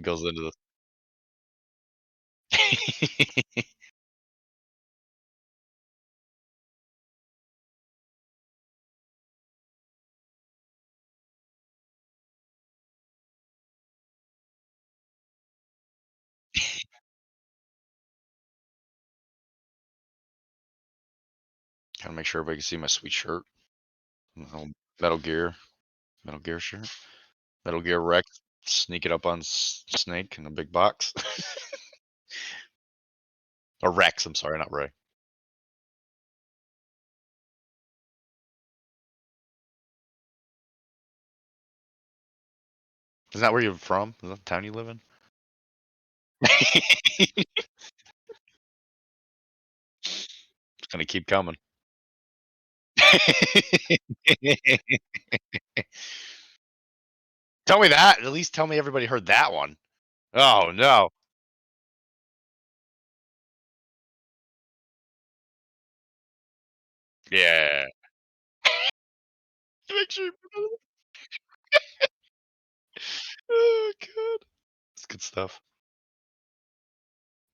Goes into the Gotta make sure everybody can see my sweet shirt. Oh, Metal Gear, Metal Gear shirt. Metal Gear Rex, sneak it up on Snake in a big box. Or Rex, I'm sorry, not Ray. Isn't that where you're from? Is that the town you live in? It's gonna keep coming. Tell me that. At least tell me everybody heard that one. Oh no. Yeah. Make sure. Oh god. It's good stuff.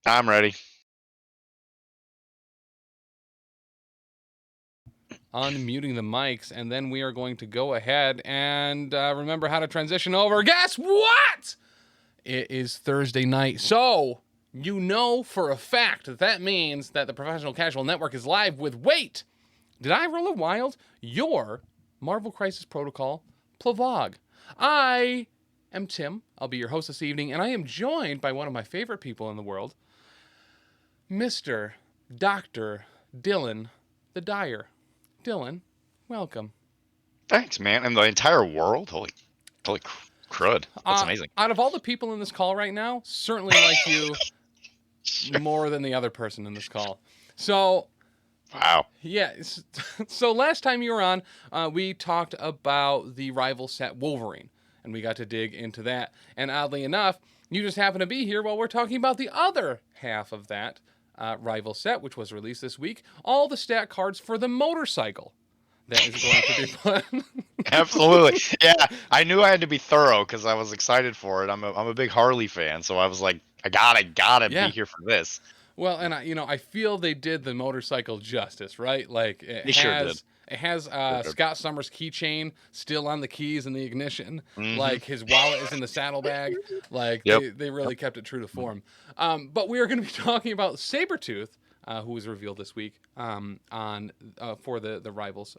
I'm ready. Unmuting the mics, and then we are going to go ahead and remember how to transition over. Guess what? It is Thursday night, so you know for a fact that that means that the Professional Casual Network is live with, wait, did I roll it wild? Your Marvel Crisis Protocol Plavog. I am Tim. I'll be your host this evening, and I am joined by one of my favorite people in the world, Mr. Dr. Dylan the Dyer. Dylan, welcome. Thanks, man. And the entire world? Holy crud. That's amazing. Out of all the people in this call right now, certainly like you more than the other person in this call. So, Wow. yeah. So last time you were on, we talked about the rival set Wolverine, and we got to dig into that. And oddly enough, you just happen to be here while we're talking about the other half of that rival set, which was released this week. All the stat cards for the motorcycle that is going to be fun. Absolutely. Yeah, I knew I had to be thorough because I was excited for it. I'm a big Harley fan, so I was like, I gotta Yeah. be here for this. Well, and I feel they did the motorcycle justice, right? Like it They sure did. it has Sure did. Scott Summers' keychain still on the keys and the ignition. Mhm. Like his wallet is in the saddlebag. Like Yep. they really kept it true to form. But we are going to be talking about Sabertooth, who was revealed this week on for the Rivals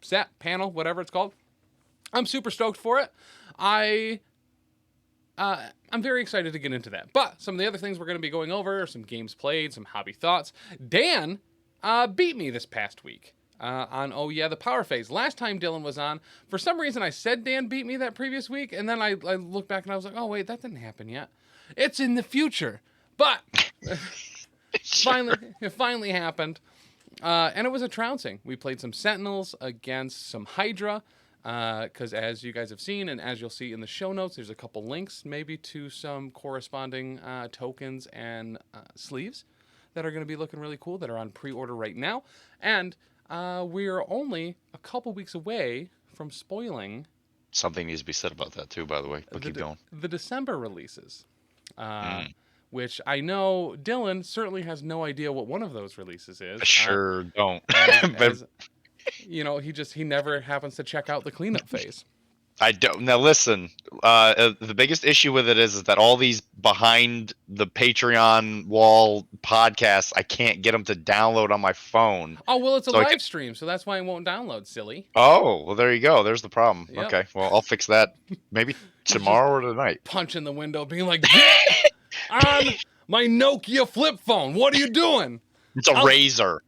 set panel, whatever it's called. I'm super stoked for it. I'm very excited to get into that. But some of the other things we're going to be going over are some games played, some hobby thoughts. Dan beat me this past week on Oh Yeah, the Power Phase. Last time Dylan was on, for some reason I said Dan beat me that previous week, and then I looked back and I was like, oh wait, that didn't happen yet. It's in the future. But it finally happened. And it was a trouncing. We played some Sentinels against some Hydra. Because as you guys have seen, and as you'll see in the show notes, there's a couple links maybe to some corresponding tokens and sleeves that are going to be looking really cool that are on pre-order right now. And we're only a couple weeks away from spoiling. Something needs to be said about that too, by the way. But keep going. The December releases. Which I know Dylan certainly has no idea what one of those releases is. I sure don't. As, he never happens to check out the cleanup phase. I don't. Now listen, the biggest issue with it is that all these behind the Patreon wall podcasts, I can't get them to download on my phone. Oh, well, it's a live stream, so that's why it won't download, silly. Oh, well, there you go. There's the problem. Yep. Okay, well, I'll fix that maybe tomorrow or tonight. Punch in the window, being like, get on my Nokia flip phone. What are you doing? It's a Razor.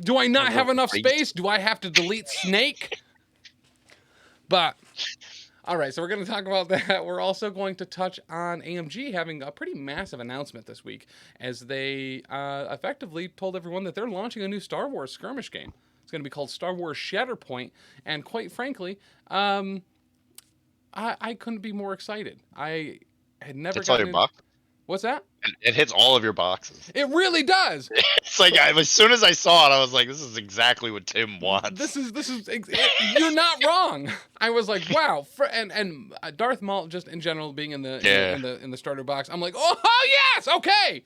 Do I not have enough space? Do I have to delete Snake? But, all right, so we're going to talk about that. We're also going to touch on AMG having a pretty massive announcement this week as they effectively told everyone that they're launching a new Star Wars skirmish game. It's going to be called Star Wars Shatterpoint, and quite frankly, I couldn't be more excited. I had never gotten... What's What's that? It hits all of your boxes. It really does. It's like as soon as I saw it, I was like, "This is exactly what Tim wants." This is you're not wrong. I was like, wow, and Darth Maul just in general being in the starter box. I'm like, oh yes, okay.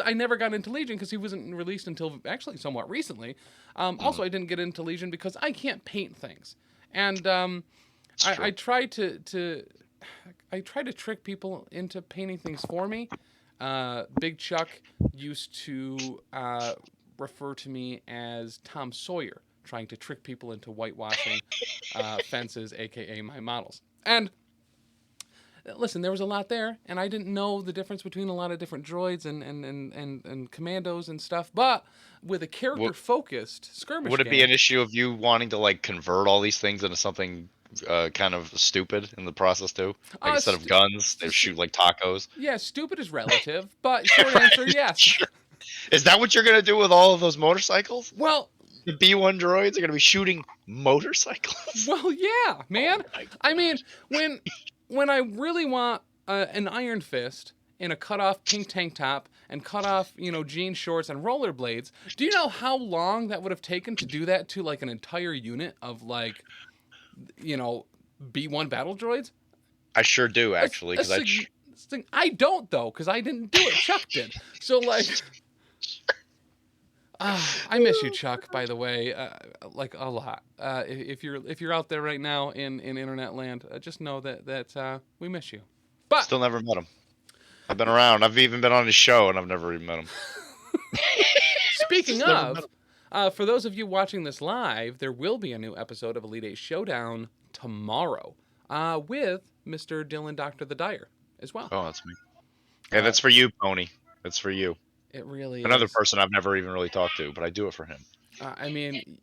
I never got into Legion because he wasn't released until actually somewhat recently. Also, I didn't get into Legion because I can't paint things, and I try to trick people into painting things for me. Big Chuck used to refer to me as Tom Sawyer, trying to trick people into whitewashing fences, aka my models. And listen, there was a lot there, and I didn't know the difference between a lot of different droids and commandos and stuff. But with a character-focused skirmish, would it be an issue of you wanting to like convert all these things into something kind of stupid in the process too? Like instead of guns, they shoot like tacos. Yeah, stupid is relative, but short answer, yes. Sure. Is that what you're gonna do with all of those motorcycles? Well, the B1 droids are gonna be shooting motorcycles. Well, yeah, man. I mean, when I really want an Iron Fist in a cut-off pink tank top and cut-off, jean shorts and rollerblades, do you know how long that would have taken to do that to like an entire unit of like, B1 battle droids? I sure do, actually, because I don't though, because I didn't do it. Chuck did. So like, I miss you, Chuck. By the way, like a lot. If you're out there right now in internet land, just know that we miss you. But still never met him. I've been around. I've even been on his show, and I've never even met him. Speaking of, for those of you watching this live, there will be a new episode of Elite Eight Showdown tomorrow with Mr. Dylan Dr. the Dyer as well. Oh, that's me. Yeah, that's for you, Pony. That's for you. It really Another is. person I've never even really talked to, but I do it for him. I mean,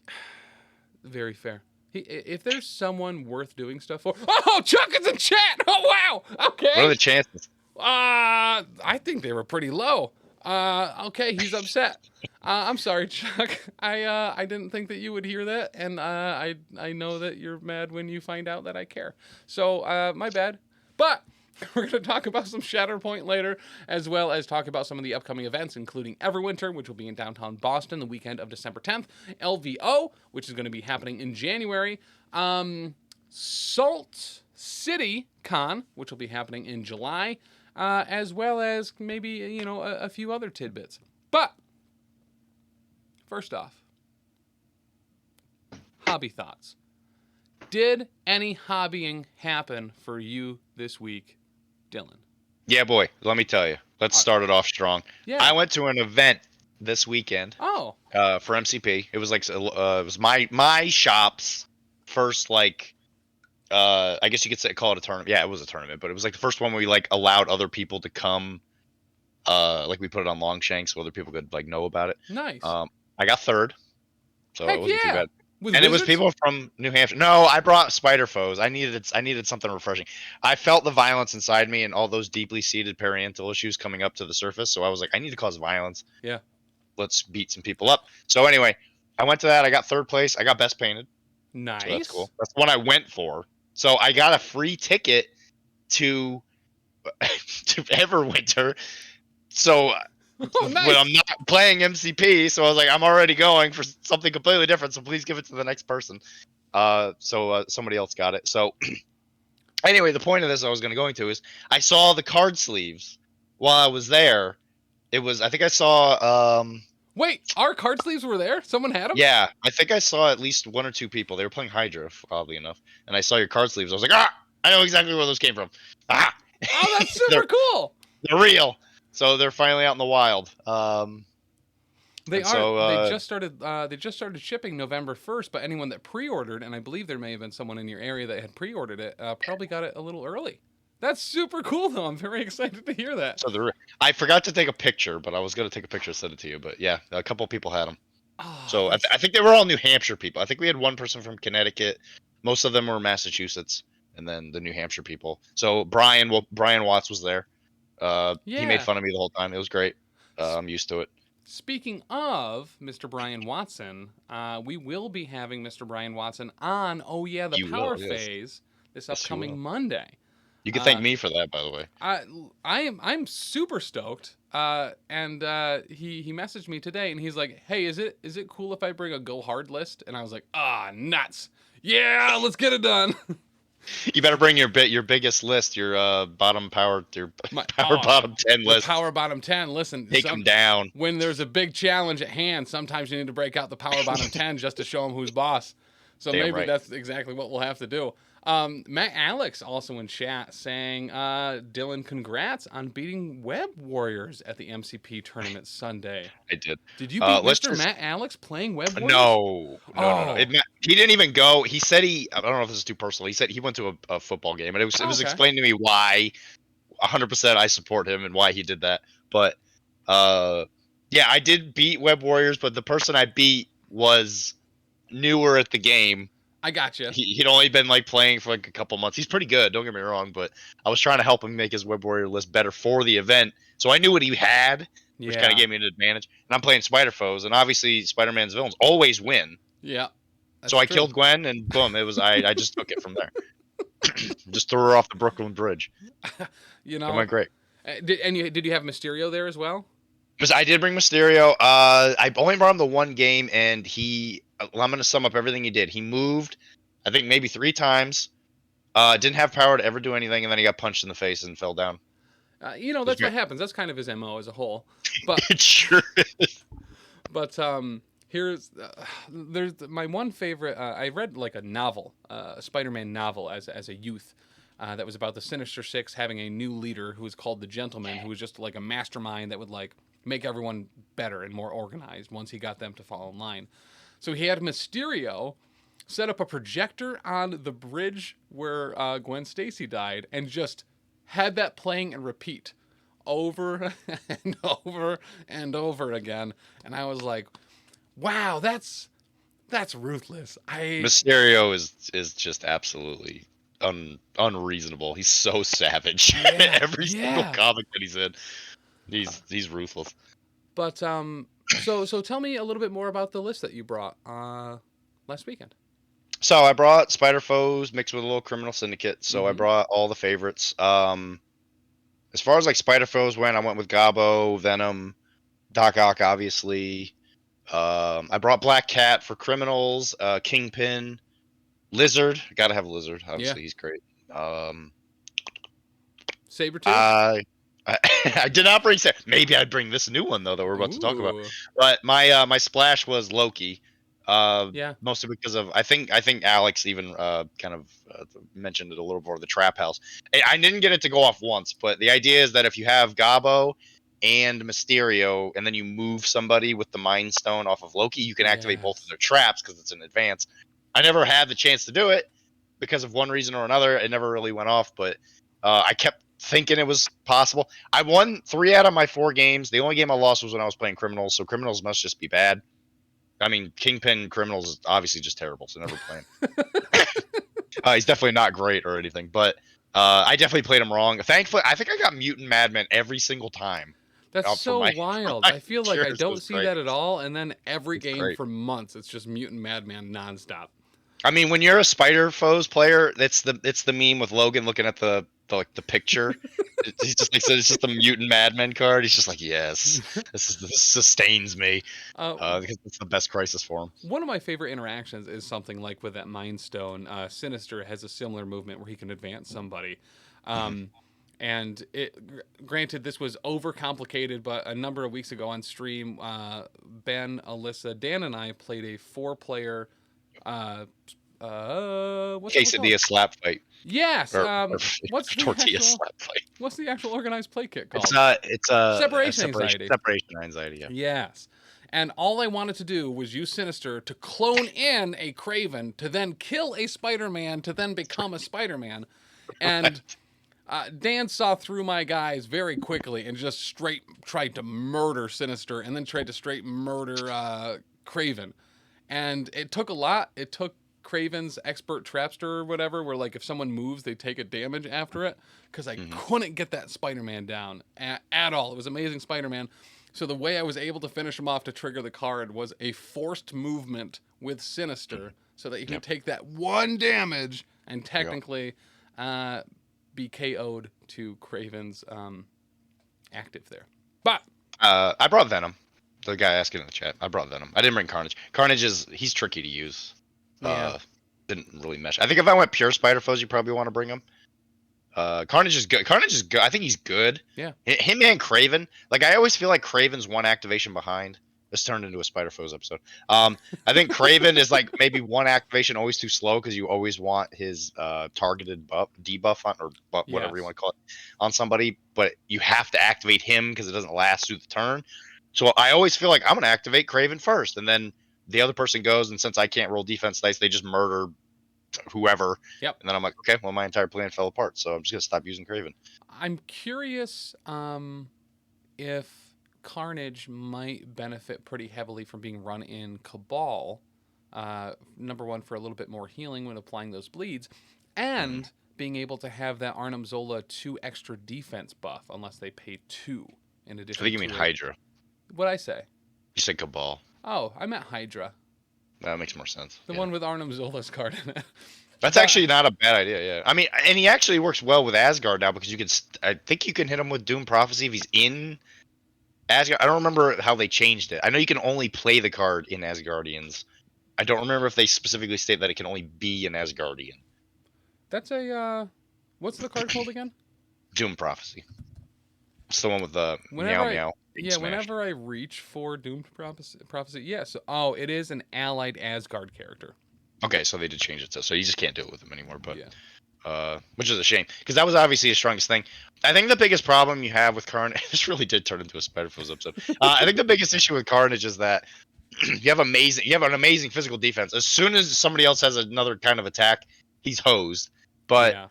very fair. If there's someone worth doing stuff for... Oh, Chuck is in chat! Oh, wow! Okay. What are the chances? I think they were pretty low. Okay, he's upset. I'm sorry, Chuck. I didn't think that you would hear that, and I know that you're mad when you find out that I care. So, my bad. But we're going to talk about some Shatterpoint later, as well as talk about some of the upcoming events, including Everwinter, which will be in downtown Boston the weekend of December 10th, LVO, which is going to be happening in January, Salt City Con, which will be happening in July, as well as maybe, a few other tidbits. But, first off, hobby thoughts. Did any hobbying happen for you this week, Dylan? Yeah, boy. Let me tell you. Let's start it off strong. Yeah. I went to an event this weekend. Oh. For MCP. It was like it was my shop's first like I guess you could call it a tournament. Yeah, it was a tournament, but it was like the first one where we like allowed other people to come. Like we put it on Longshanks so other people could like know about it. Nice. I got third, so it wasn't too bad. It was people from New Hampshire. No, I brought spider foes. I needed something refreshing. I felt the violence inside me and all those deeply seated parental issues coming up to the surface. So I was like, I need to cause violence. Yeah. Let's beat some people up. So anyway, I went to that. I got third place. I got best painted. Nice. So that's cool. That's the one I went for. So I got a free ticket to Everwinter. So nice. But I'm not playing MCP, so I was like, I'm already going for something completely different, so please give it to the next person. So somebody else got it. So anyway, the point of this I was going to go into is I saw the card sleeves while I was there. I think I saw... Wait, our card sleeves were there? Someone had them? Yeah, I think I saw at least one or two people. They were playing Hydra, oddly enough. And I saw your card sleeves. I was like, I know exactly where those came from. Ah! Oh, that's super cool. They're real. So they're finally out in the wild. They are. So, they just started shipping November 1st, but anyone that pre-ordered, and I believe there may have been someone in your area that had pre-ordered it, probably got it a little early. That's super cool, though. I'm very excited to hear that. So I forgot to take a picture, but I was going to take a picture and send it to you. But yeah, a couple of people had them. Oh, so I think they were all New Hampshire people. I think we had one person from Connecticut. Most of them were Massachusetts, and then the New Hampshire people. So Brian Watts was there. He made fun of me the whole time. It was great. I'm used to it. Speaking of Mr. Brian Watson, we will be having Mr. Brian Watson on Oh Yeah, the Power Phase this upcoming Monday. You can thank Uh, me for that, by the way. I'm super stoked. And he messaged me today, and he's like, "Hey, is it cool if I bring a go hard list?" And I was like, "Ah, nuts! Yeah, let's get it done." You better bring your biggest list, your your My power bottom 10 the list. power bottom 10. Listen, Take them down. when there's a big challenge at hand, sometimes you need to break out the power bottom 10 just to show them who's boss. So Damn maybe right. that's exactly what we'll have to do. Matt Alex also in chat saying, Dylan, congrats on beating Web Warriors at the MCP tournament Sunday. I did. Did you beat Let's Mr. just Matt Alex playing Web Warriors? no. Oh, He didn't even go. He said I don't know if this is too personal. He said he went to a football game, and it was okay. explained to me why 100% I support him and why he did that. But uh, yeah, I did beat Web Warriors, but the person I beat was newer at the game. I got you. He'd only been like playing for like a couple months. He's pretty good, don't get me wrong, but I was trying to help him make his Web Warrior list better for the event. So I knew what he had, which kind of Yeah. gave me an advantage. And I'm playing Spider Foes, and obviously Spider-Man's villains always win. Yeah. So That's I true. killed Gwen, and boom, I just took it from there. Just threw her off the Brooklyn Bridge. You It know, went great. did you have Mysterio there as well? Because I did bring Mysterio. I only brought him the one game, and well, I'm going to sum up everything he did. He moved, I think maybe 3 times. Didn't have power to ever do anything, and then he got punched in the face and fell down. It was That's what great. happens. That's kind of his MO as a whole. But It sure is. but here's there's my one favorite. I read like a novel, a Spider-Man novel as a youth. That was about the Sinister Six having a new leader who was called the Gentleman, who was just like a mastermind that would like make everyone better and more organized once he got them to fall in line. So he had Mysterio set up a projector on the bridge where Gwen Stacy died and just had that playing and repeat over and over and over again. And I was like, wow, that's ruthless. Mysterio is just absolutely unreasonable. He's so savage. Yeah, Every single yeah. comic that he's in, he's ruthless. But so tell me a little bit more about the list that you brought last weekend. So I brought Spider Foes mixed with a little Criminal Syndicate. So I Mm-hmm. brought all the favorites. As far as like Spider Foes went, I went with Gabo, Venom, Doc Ock, obviously. I brought Black Cat for criminals, Kingpin, Lizard. Gotta have Lizard. Yeah. Obviously, he's great. Um, Sabertooth? I, I I did not bring. Maybe I'd bring this new one though that we're about to talk about. Ooh. But my splash was Loki. Yeah. Mostly because of I think Alex even kind of mentioned it a little before the trap house. I didn't get it to go off once, but the idea is that if you have Gabo and Mysterio, and then you move somebody with the Mind Stone off of Loki, you can activate both of Yes. their traps because it's in advance. I never had the chance to do it because of one reason or another. It never really went off, but I kept thinking it was possible. I won 3 out of my 4 games. The only game I lost was when I was playing Criminals, so Criminals must just be bad. I mean, Kingpin Criminals is obviously just terrible, so never play him. He's definitely not great or anything, but I definitely played him wrong. Thankfully, I think I got Mutant Madman every single time That's for so my for wild. my I feel like I cures. It don't was see great. that at all. And then every It's game great. for months, it's just Mutant Madman nonstop. I mean, when you're a Spider Foes player, it's the meme with Logan looking at like the picture. He's just like, so it's just the Mutant Madman card. He's just like, yes, this sustains me uh, because it's the best crisis for him. One of my favorite interactions is something like with that Mind Stone. Sinister has a similar movement where he can advance somebody. Hmm. Um, and granted, this was overcomplicated, but a number of weeks ago on stream, Ben, Alyssa, Dan, and I played a 4-player. Uh, what's it called? Quesadilla slap fight Yes. or What's the tortilla actual slap fight. what's the actual organized play kit It's called? a Separation anxiety. separation anxiety. Yeah. Yes. And all I wanted to do was use Sinister to clone in a Craven to then kill a Spider-Man to then become a Spider-Man. And Dan saw through my guys very quickly and just straight tried to murder Sinister and then tried to straight murder Craven. And it took a lot. It took Craven's expert trapster or whatever, where like if someone moves, they take a damage after it. Because I couldn't get that Spider-Man down at all. It was amazing Spider-Man. So the way I was able to finish him off to trigger the card was a forced movement with Sinister, so that you can take that one damage and technically be be KO'd to Kraven's active there. But I brought Venom. The guy asking in the chat. I brought Venom. I didn't bring Carnage. Carnage he's tricky to use. Yeah. Didn't really mesh. I think if I went pure Spider Foes, you probably want to bring him. Carnage is good. Carnage is good. I think he's good. Yeah. Him and Kraven. Like I always feel like Kraven's one activation behind. This turned into a Spider Foes episode. I think Kraven is like maybe one activation always too slow because you always want his targeted debuff on or whatever you want to call it on somebody, but you have to activate him because it doesn't last through the turn. So I always feel like I'm gonna activate Kraven first, and then the other person goes, and since I can't roll defense dice, they just murder whoever. Yep. And then I'm like, okay, well my entire plan fell apart, so I'm just gonna stop using Kraven. I'm curious if Carnage might benefit pretty heavily from being run in Cabal. Number one, for a little bit more healing when applying those bleeds, and being able to have that Arnim Zola 2 extra defense buff, unless they pay 2 in addition. I think you mean Hydra. What'd I say? You said Cabal. Oh, I meant Hydra. That makes more sense. The one with Arnim Zola's card in it. That's actually not a bad idea, yeah. I mean, and he actually works well with Asgard now because you can. I think you can hit him with Doom Prophecy if he's in Asgard. I don't remember how they changed it. I know you can only play the card in Asgardians. I don't remember if they specifically state that it can only be an Asgardian. That's a what's the card called again? Doom Prophecy. It's the one with the meow. Yeah, whenever I reach for Doomed Prophecy, yes. Oh, it is an allied Asgard character. Okay, so they did change it so you just can't do it with him anymore, but yeah. Which is a shame because that was obviously his strongest thing. I think the biggest problem you have with Carnage, this really did turn into a Spider-Foes episode. I think the biggest issue with Carnage is that you have an amazing physical defense. As soon as somebody else has another kind of attack, he's hosed. But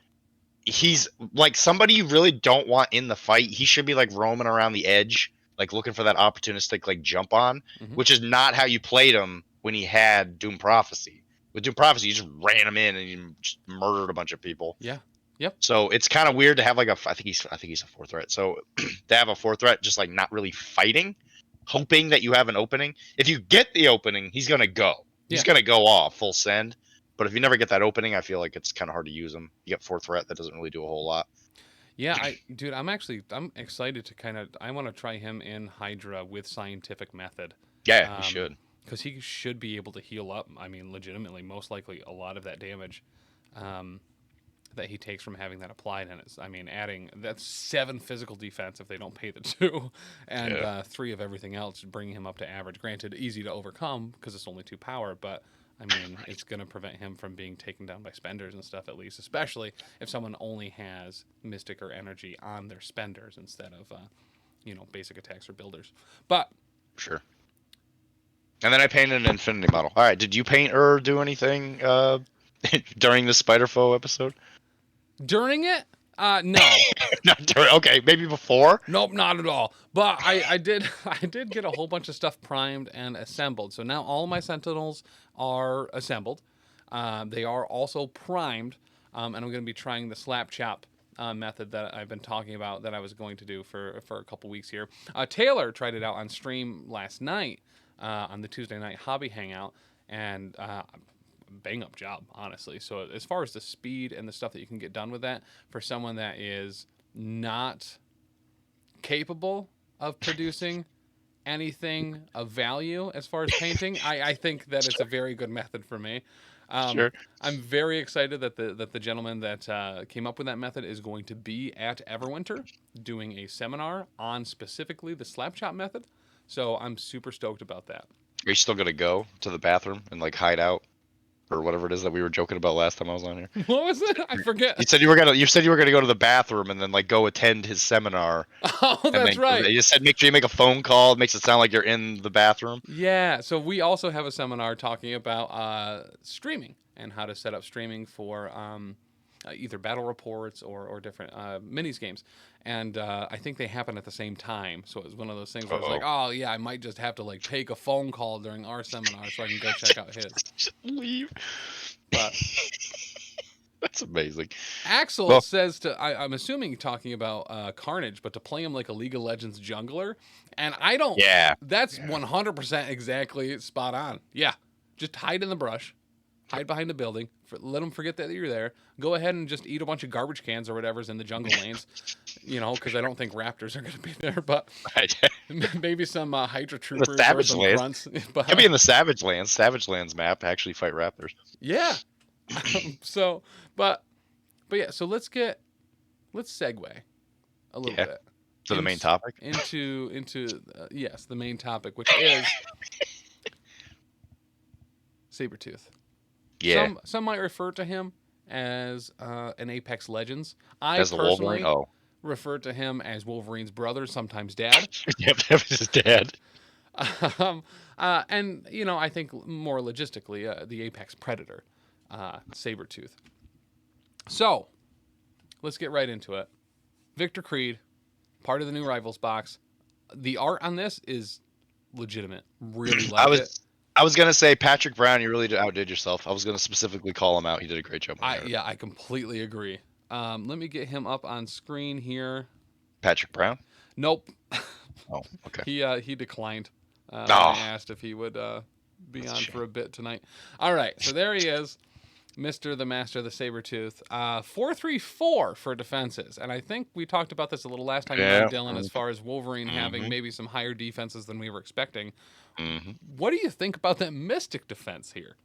he's like somebody you really don't want in the fight. He should be like roaming around the edge, like looking for that opportunistic like jump on, which is not how you played him when he had Doom Prophecy. With Doom Prophecy, you just ran him in and you just murdered a bunch of people. Yeah. Yep. So it's kind of weird to have like I think he's a 4 threat. So to have a 4 threat just like not really fighting, hoping that you have an opening. If you get the opening, he's gonna go. He's gonna go off full send. But if you never get that opening, I feel like it's kind of hard to use him. You get 4 threat, that doesn't really do a whole lot. Yeah, I'm excited to I want to try him in Hydra with Scientific Method. Yeah, you should. Because he should be able to heal up. I mean, legitimately, most likely a lot of that damage that he takes from having that applied. And that's 7 physical defense if they don't pay the 2, and 3 of everything else, bringing him up to average. Granted, easy to overcome because it's only 2 power, but I mean, it's going to prevent him from being taken down by spenders and stuff, at least, especially if someone only has Mystic or Energy on their spenders instead of, basic attacks or builders. But sure. And then I painted an Infinity model. All right, did you paint or do anything during the Spider-Foe episode? During it? No. Not during. Okay, maybe before. Nope, not at all. But I did get a whole bunch of stuff primed and assembled. So now all my Sentinels are assembled. They are also primed, and I'm going to be trying the slap chop method that I've been talking about that I was going to do for a couple weeks here. Taylor tried it out on stream last night on the Tuesday night hobby hangout, and bang up job, honestly. So as far as the speed and the stuff that you can get done with that for someone that is not capable of producing anything of value as far as painting, I think that it's a very good method for me. Sure. I'm very excited that the gentleman that came up with that method is going to be at Everwinter doing a seminar on specifically the slap chop method. So I'm super stoked about that. Are you still gonna go to the bathroom and like hide out, or whatever it is that we were joking about last time I was on here? What was it? I forget. You said you were gonna go to the bathroom and then like go attend his seminar. Oh, that's right. You said make sure you make a phone call. It makes it sound like you're in the bathroom. Yeah. So we also have a seminar talking about streaming and how to set up streaming for either battle reports or different minis games. And I think they happen at the same time. So it was one of those things where it's like, oh, yeah, I might just have to like take a phone call during our seminar so I can go check out his. Just leave. But that's amazing. Axel says I'm assuming talking about Carnage, but to play him like a League of Legends jungler. And I don't. Yeah. That's 100% exactly spot on. Yeah. Just hide in the brush. hide behind a building, let them forget that you're there. Go ahead and just eat a bunch of garbage cans or whatever's in the jungle lanes, because I don't think raptors are going to be there, but Right. maybe some Hydra In the troopers or Savage some Lands. grunts. Could be in the Savage Lands. Savage Lands map actually fight raptors. Yeah. So, but yeah. So let's segue a little bit To the main topic. into yes, the main topic, which is Sabertooth. Yeah. Some might refer to him as an Apex Legends. I As the personally Wolverine. Oh. refer to him as Wolverine's brother, sometimes dad. Yep, that was his dad. And I think more logistically, the Apex Predator, Sabertooth. So, let's get right into it. Victor Creed, part of the new Rivals box. The art on this is legitimate. Really like it. I was gonna say Patrick Brown. You really outdid yourself. I was gonna specifically call him out. He did a great job. I completely agree. Let me get him up on screen here. Patrick Brown. Nope. Oh, okay. He declined. I asked if he would be on for a bit tonight. All right, so there he is, Mr. the Master of the Sabertooth. 4-3-4 for defenses, and I think we talked about this a little last time, Dylan, as far as Wolverine having maybe some higher defenses than we were expecting. What do you think about that Mystic defense here?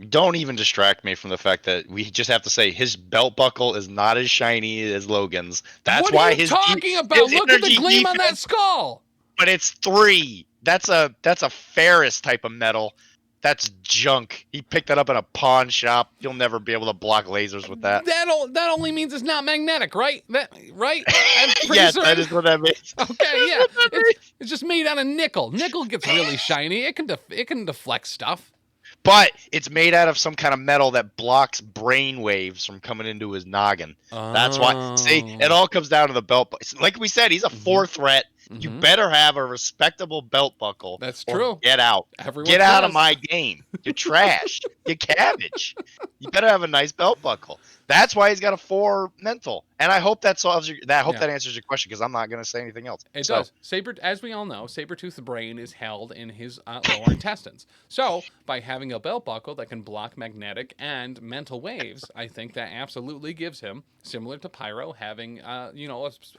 Don't even distract me from the fact that we just have to say his belt buckle is not as shiny as Logan's. That's why his talking about. Look at the gleam on that skull. But it's 3. That's a ferrous type of metal. That's junk. He picked that up in a pawn shop. You'll never be able to block lasers with that. That only means it's not magnetic, right? Right? Yes, that is what that means. Okay, yeah. It's just made out of nickel. Nickel gets really shiny. It can deflect stuff. But it's made out of some kind of metal that blocks brain waves from coming into his noggin. That's why. See, it all comes down to the belt. Like we said, he's a 4 threat. You better have a respectable belt buckle. That's true. Get out. Get out of my game. You're trash. You're cabbage. You better have a nice belt buckle. That's why he's got a 4 mental. And I hope that solves that answers your question, because I'm not going to say anything else. It does. As we all know, Sabertooth's brain is held in his lower intestines. So by having a belt buckle that can block magnetic and mental waves, I think that absolutely gives him, similar to Pyro, having a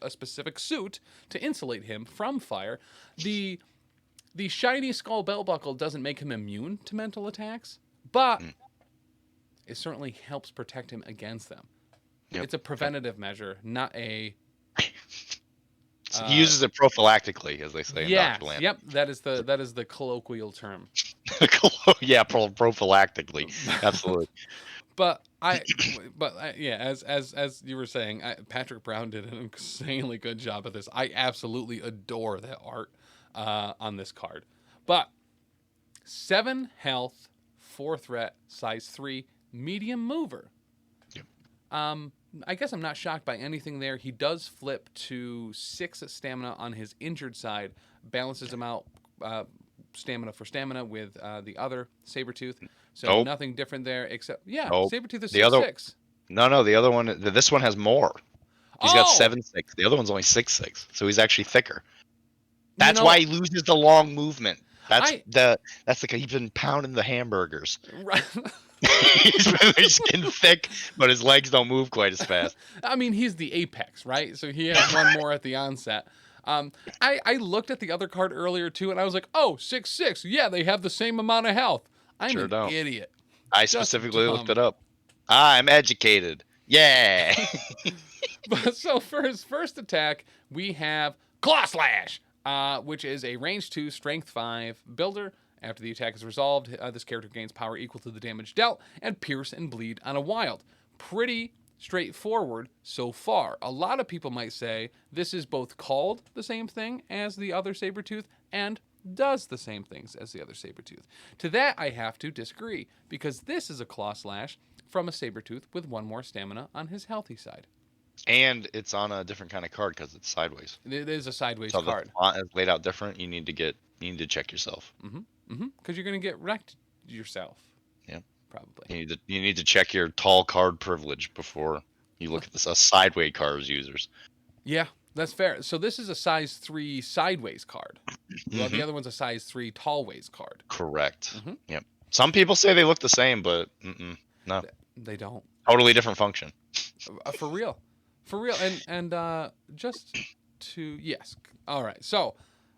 specific suit to insulate him from fire. The shiny skull belt buckle doesn't make him immune to mental attacks, but it certainly helps protect him against them. Yep. It's a preventative measure, not a... he uses it prophylactically, as they say in Dr. Land. Yep, that is the colloquial term. Yeah, prophylactically. Absolutely. But as you were saying, Patrick Brown did an insanely good job of this. I absolutely adore that art on this card. But 7 health, 4 threat, size 3, medium mover. Yep. I guess I'm not shocked by anything there. He does flip to 6 stamina on his injured side, balances him out stamina for stamina with the other Sabertooth. So nothing different there except, Sabertooth is 6'6". No, the other one, this one has more. He's got 7'6". The other one's only 6'6", so he's actually thicker. That's why he loses the long movement. He's been pounding the hamburgers. Right. He's getting thick, but his legs don't move quite as fast. I mean, he's the apex, right? So he has one more at the onset. I looked at the other card earlier too, and I was like, 6'6". Yeah, they have the same amount of health. I'm an idiot. I specifically looked it up. I'm educated. Yeah. So for his first attack, we have Claw Slash, which is a range 2, strength 5 builder. After the attack is resolved, this character gains power equal to the damage dealt and pierce and bleed on a wild. Pretty straightforward so far. A lot of people might say this is both called the same thing as the other Sabertooth and does the same things as the other Sabertooth. To that, I have to disagree, because this is a Claw Slash from a Sabertooth with 1 more stamina on his healthy side. And it's on a different kind of card because it's sideways. It is a sideways card. The font is laid out different. You need to check yourself. Because you're going to get wrecked yourself. Yeah. Probably. You need to check your tall card privilege before you look at this sideways cards users. Yeah, that's fair. So this is a size 3 sideways card. Well, the other one's a size 3 tallways card. Correct. Yep. Some people say they look the same, but no, They don't. totally different function. For real, for real. And just to yes. All right. So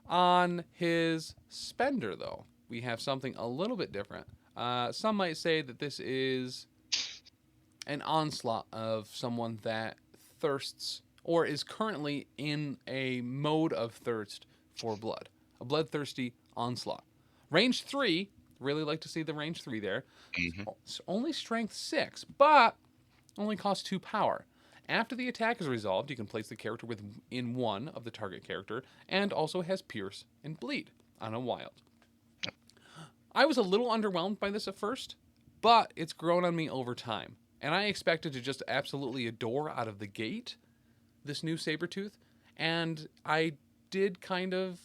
on his spender though, we have something a little bit different. Some might say that this is an onslaught of someone that thirsts or is currently in a mode of thirst for blood. A bloodthirsty onslaught. Range 3, really like to see the range 3 there. Hmm. It's only strength 6, but only costs 2 power. After the attack is resolved, you can place the character within one of the target character, and also has Pierce and Bleed on a wild. I was a little underwhelmed by this at first, but it's grown on me over time. And I expected to just absolutely adore out of the gate this new Sabertooth. And I did kind of.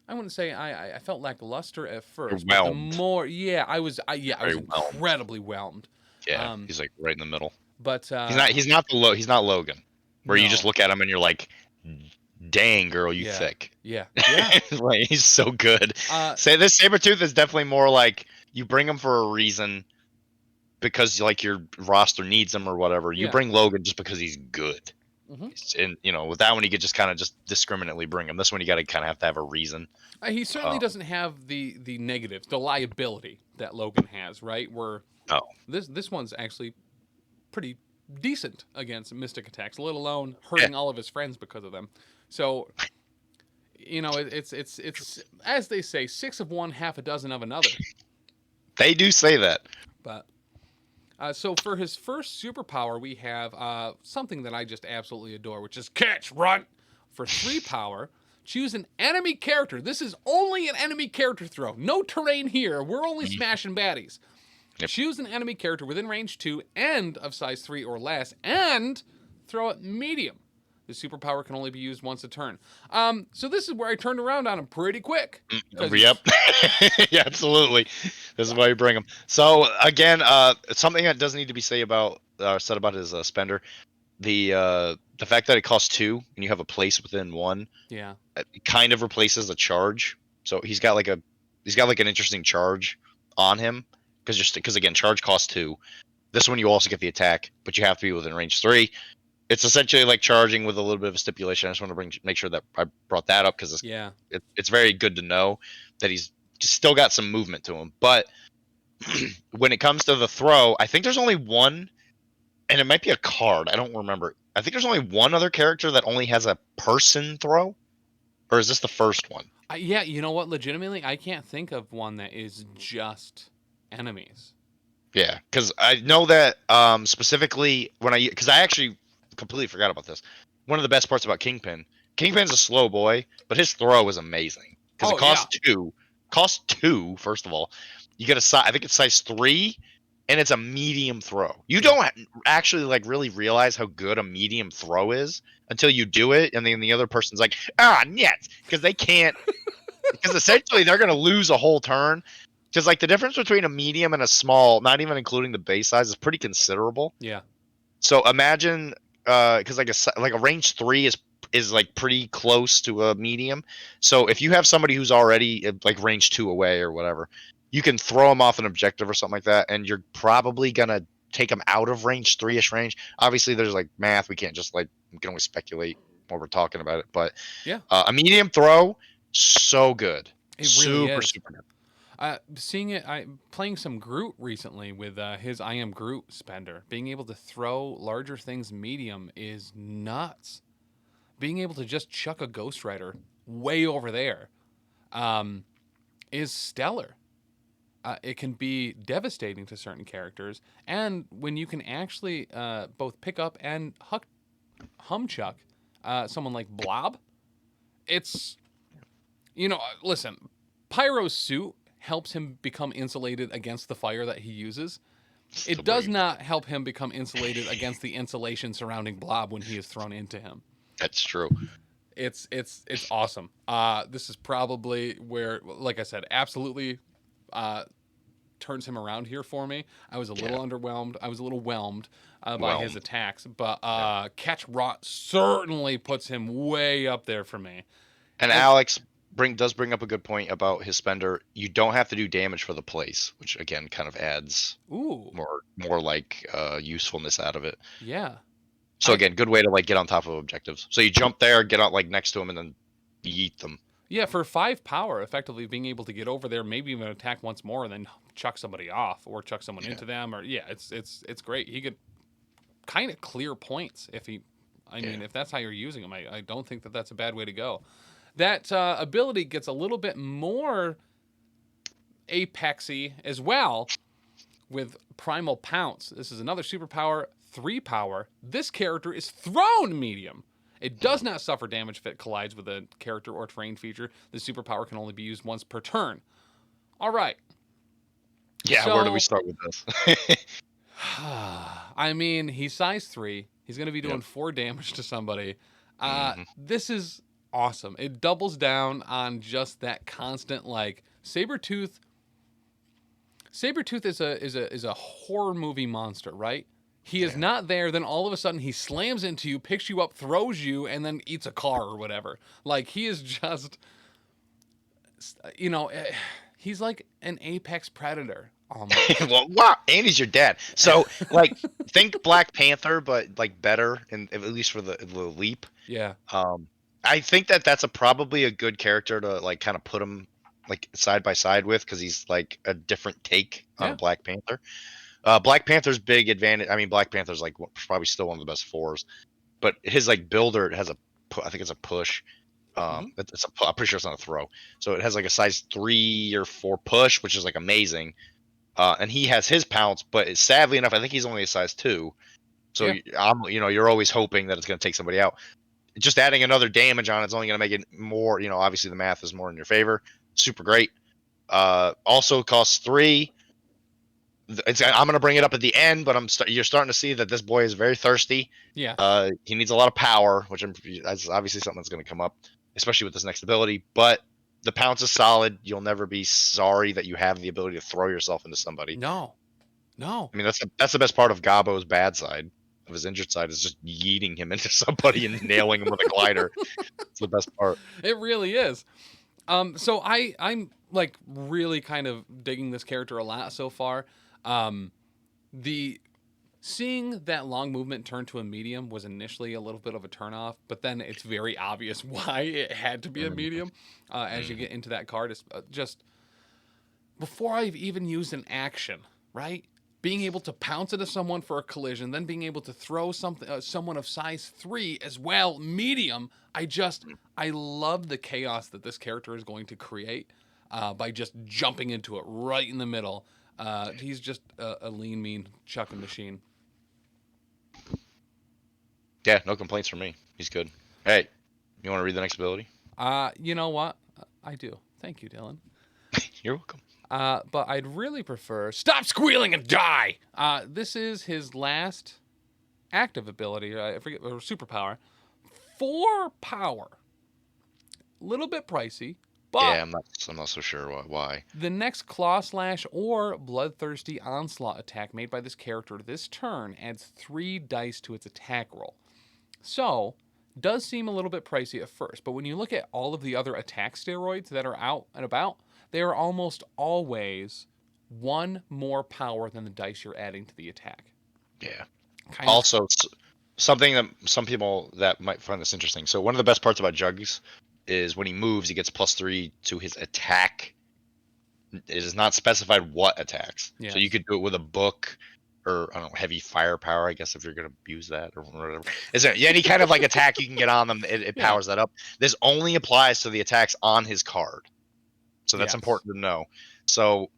I wouldn't say I felt lackluster at first, but the Whelmed. more. Yeah, I was Very whelmed. incredibly whelmed. Yeah, he's like right in the middle. But He's not he's not Logan, where you just no. look at him and you're like, dang girl, you Yeah. thick. Yeah. Yeah. Like, he's so good. Say this Sabertooth is definitely more like you bring him for a reason because like your roster needs him or whatever. You Yeah. bring Logan just because he's good. Mhm. And with that one you could just kind of just discriminately bring him. This one you got to kind of have a reason. He certainly doesn't have the negatives, the liability that Logan has, right? Where No. this one's actually pretty decent against mystic attacks, let alone hurting all of his friends because of them. So, it's as they say, 6 of one, half a dozen of another. They do say that. But so for his first superpower, we have something that I just absolutely adore, which is Catch Run. For 3 power, choose an enemy character. This is only an enemy character throw. No terrain here. We're only smashing baddies. Yep. Choose an enemy character within range 2 and of size 3 or less, and throw it medium. The superpower can only be used once a turn. So this is where I turned around on him pretty quick. Yep. Yeah, absolutely. This is why you bring him. So again, something that doesn't need to be said about his spender, the fact that it costs 2 and you have a place within 1, Yeah. it kind of replaces a charge. So he's got like an interesting charge on him because again, charge costs 2. This one you also get the attack, but you have to be within range 3. It's essentially like charging with a little bit of a stipulation. I just want to make sure that I brought that up because it's very good to know that he's still got some movement to him. But when it comes to the throw, I think there's only one, and it might be a card. I don't remember. I think there's only one other character that only has a person throw, or is this the first one? Yeah, you know what? Legitimately, I can't think of one that is just enemies. Yeah, because I know that specifically because I actually completely forgot about this. One of the best parts about Kingpin's a slow boy, but his throw is amazing because it costs 2. Costs 2 first of all. You get I think it's size 3, and it's a medium throw. You don't actually like really realize how good a medium throw is until you do it, and then the other person's like, нет, because they can't. Because essentially they're gonna lose a whole turn. Because like the difference between a medium and a small, not even including the base size, is pretty considerable. Yeah. So imagine, because like a range 3 is like pretty close to a medium. So if you have somebody who's already like range 2 away or whatever, you can throw them off an objective or something like that, and you're probably gonna take them out of range 3-ish range. Obviously, there's like math. We can't just we can only speculate while we're talking about it. But yeah, a medium throw, so good. It really is. Super good. Seeing it, playing some Groot recently with his I Am Groot spender. Being able to throw larger things medium is nuts. Being able to just chuck a Ghost Rider way over there is stellar. It can be devastating to certain characters, and when you can actually both pick up and humchuck someone like Blob, it's listen, Pyro's suit helps him become insulated against the fire that he uses. It does not help him become insulated against the insulation surrounding Blob when he is thrown into him. That's true. It's awesome. This is probably where, like I said, absolutely turns him around here for me. I was a little underwhelmed. I was a little whelmed by his attacks, but Catch Rot certainly puts him way up there for me. And Alex, does bring up a good point about his spender. You don't have to do damage for the place, which again kind of adds Ooh, more like usefulness out of it. yeah. So I again, good way to like get on top of objectives. So you jump there, get out like next to him, and then yeet them. Yeah, for 5 power, effectively being able to get over there, maybe even attack once more, and then chuck somebody off or chuck someone Yeah. into them, or yeah, it's great. He could kind of clear points if he. I Yeah. mean, if that's how you're using him, I don't think that that's a bad way to go. That ability gets a little bit more apexy as well with Primal Pounce. This is another superpower, 3 power. This character is thrown medium. It does not suffer damage if it collides with a character or terrain feature. The superpower can only be used once per turn. All right. Yeah, where do we So, start with this? I mean, he's size 3. He's going to be doing Yep. 4 damage to somebody. Hmm. This is awesome. It doubles down on just that constant, like, Sabertooth. Sabertooth is a horror movie monster, right? He is Yeah. not there, then all of a sudden he slams into you, picks you up, throws you, and then eats a car or whatever. Like he is just, you know, he's like an apex predator almost. Well, wow, Andy's your dad. So, like, think Black Panther, but like better, and at least for the leap. Yeah, Um, I think that that's probably a good character to like kind of put him like side by side with because he's like a different take on a yeah, Black Panther. Black Panther's big advantage. I mean, Black Panther's like probably still one of the best fours, but his like builder it has a I think it's a push. hmm I'm pretty sure it's not a throw. So it has like a size 3 or 4 push, which is like amazing. And he has his pounce, but sadly enough, I think he's only a size 2. So yeah, you're always hoping that it's going to take somebody out. Just adding another damage on it's only going to make it more. Obviously the math is more in your favor. Super great. Also costs 3. I'm going to bring it up at the end, but you're starting to see that this boy is very thirsty. yeah. He needs a lot of power, which that's obviously something that's going to come up, especially with this next ability. But the pounce is solid. You'll never be sorry that you have the ability to throw yourself into somebody. No, no, I mean, that's the best part of Gabbo's bad side. Of his injured side is just yeeting him into somebody and nailing him with a glider. It's the best part. it really is. So I'm like really kind of digging this character a lot so far. The Seeing that long movement turn to a medium was initially a little bit of a turnoff, but then it's very obvious why it had to be a Mhm, medium as you mhm. get into that card. It's just before I've even used an action, right? Being able to pounce into someone for a collision, then being able to throw someone of size 3 as well, medium. I love the chaos that this character is going to create by just jumping into it right in the middle. He's just a lean, mean chucking machine. Yeah, no complaints from me. He's good. Hey, you want to read the next ability? You know what? I do. Thank you, Dylan. You're welcome. But I'd really prefer stop squealing and die. This is his last active ability. I forget or superpower. 4 power. Little bit pricey, but Yeah, I'm not so sure why. the next claw slash or bloodthirsty onslaught attack made by this character this turn adds 3 dice to its attack roll. So, does seem a little bit pricey at first, but when you look at all of the other attack steroids that are out and about, they are almost always 1 more power than the dice you're adding to the attack. Yeah. Kind of. Also, something that some people that might find this interesting. So one of the best parts about Jugs is when he moves, he gets +3 to his attack. It is not specified what attacks. So you Yes. could do it with a book or I don't know, heavy firepower, I guess if you're gonna use that or whatever. Is there any kind of like attack you can get on them? It Yeah. powers that up. This only applies to the attacks on his card. So that's Yes. important to know. So